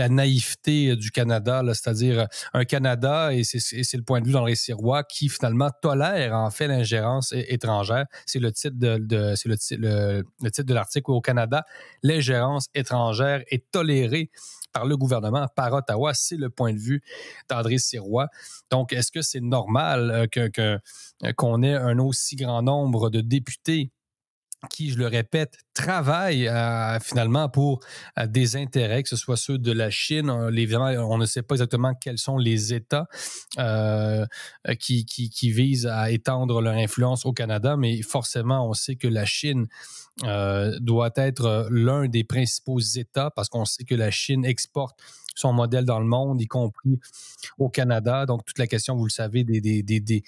Speaker 2: naïveté du Canada, là, c'est-à-dire un Canada, et c'est le point de vue d'André Sirois, qui finalement tolère en fait l'ingérence étrangère. C'est le titre le titre de l'article. Au Canada, l'ingérence étrangère est tolérée par le gouvernement, par Ottawa. C'est le point de vue d'André Sirois. Donc, est-ce que c'est normal qu'on ait un aussi grand nombre de députés qui, je le répète, travaillent finalement pour des intérêts, que ce soit ceux de la Chine. Évidemment, on ne sait pas exactement quels sont les États qui visent à étendre leur influence au Canada, mais forcément, on sait que la Chine doit être l'un des principaux États parce qu'on sait que la Chine exporte son modèle dans le monde, y compris au Canada. Donc, toute la question, vous le savez, des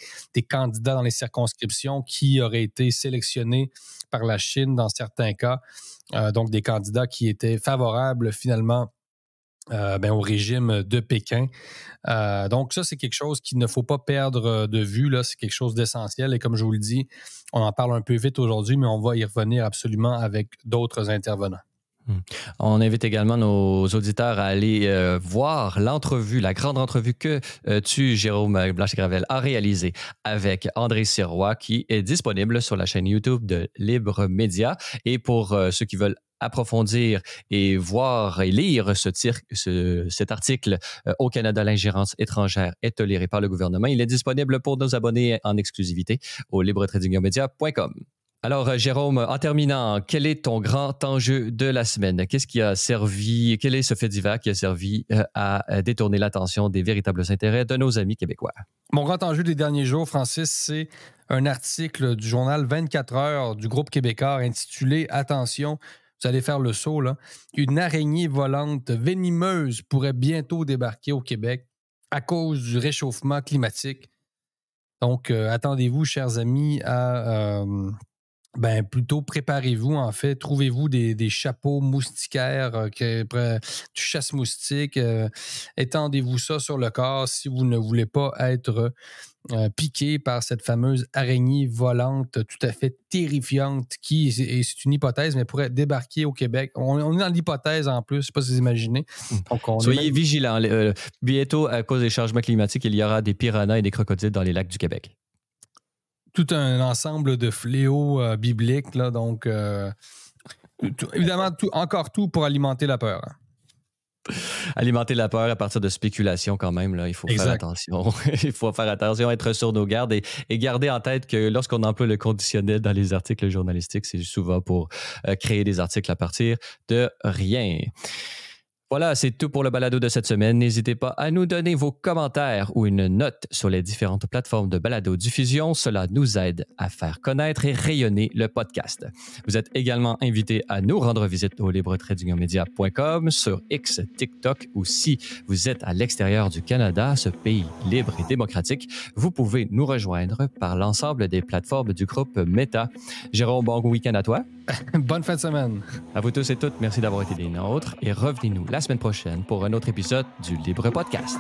Speaker 2: candidats dans les circonscriptions qui auraient été sélectionnés par la Chine dans certains cas. Donc, des candidats qui étaient favorables finalement au régime de Pékin. Donc, ça, c'est quelque chose qu'il ne faut pas perdre de vue. Là. C'est quelque chose d'essentiel. Et comme je vous le dis, on en parle un peu vite aujourd'hui, mais on va y revenir absolument avec d'autres intervenants.
Speaker 1: On invite également nos auditeurs à aller voir l'entrevue, la grande entrevue que tu, Jérôme Blanchet-Gravel, as réalisée avec André Sirois, qui est disponible sur la chaîne YouTube de Libre Média. Et pour ceux qui veulent approfondir et voir et lire cet article « Au Canada, l'ingérence étrangère est tolérée par le gouvernement », il est disponible pour nos abonnés en exclusivité au libretradingmedia.com. Alors, Jérôme, en terminant, quel est ton grand enjeu de la semaine? Qu'est-ce qui a servi, quel est ce fait divers qui a servi à détourner l'attention des véritables intérêts de nos amis québécois?
Speaker 2: Mon grand enjeu des derniers jours, Francis, c'est un article du journal 24 heures du groupe québécois intitulé « Attention, vous allez faire le saut, là. Une araignée volante venimeuse pourrait bientôt débarquer au Québec à cause du réchauffement climatique. » Donc, attendez-vous, chers amis, à... plutôt préparez-vous, en fait. Trouvez-vous des chapeaux moustiquaires, du chasse-moustique. Étendez-vous ça sur le corps si vous ne voulez pas être piqué par cette fameuse araignée volante tout à fait terrifiante qui, c'est une hypothèse, mais pourrait débarquer au Québec. On est dans l'hypothèse en plus, je ne sais pas si vous imaginez.
Speaker 1: Donc, soyez vigilants. Bientôt, à cause des changements climatiques, il y aura des piranhas et des crocodiles dans les lacs du Québec.
Speaker 2: tout un ensemble de fléaux bibliques. Là, donc, évidemment, encore tout pour alimenter la peur. Hein.
Speaker 1: Alimenter la peur à partir de spéculations quand même, là, il faut faire attention. Il faut faire attention, être sur nos gardes et garder en tête que lorsqu'on emploie le conditionnel dans les articles journalistiques, c'est souvent pour créer des articles à partir de rien. Voilà, c'est tout pour le balado de cette semaine. N'hésitez pas à nous donner vos commentaires ou une note sur les différentes plateformes de balado-diffusion. Cela nous aide à faire connaître et rayonner le podcast. Vous êtes également invités à nous rendre visite au libre-media.com, sur X, TikTok ou si vous êtes à l'extérieur du Canada, ce pays libre et démocratique, vous pouvez nous rejoindre par l'ensemble des plateformes du groupe Meta. Jérôme, bon week-end à toi.
Speaker 2: Bonne fin de semaine.
Speaker 1: À vous tous et toutes, merci d'avoir été des nôtres et revenez-nous la semaine prochaine pour un autre épisode du Libre Podcast.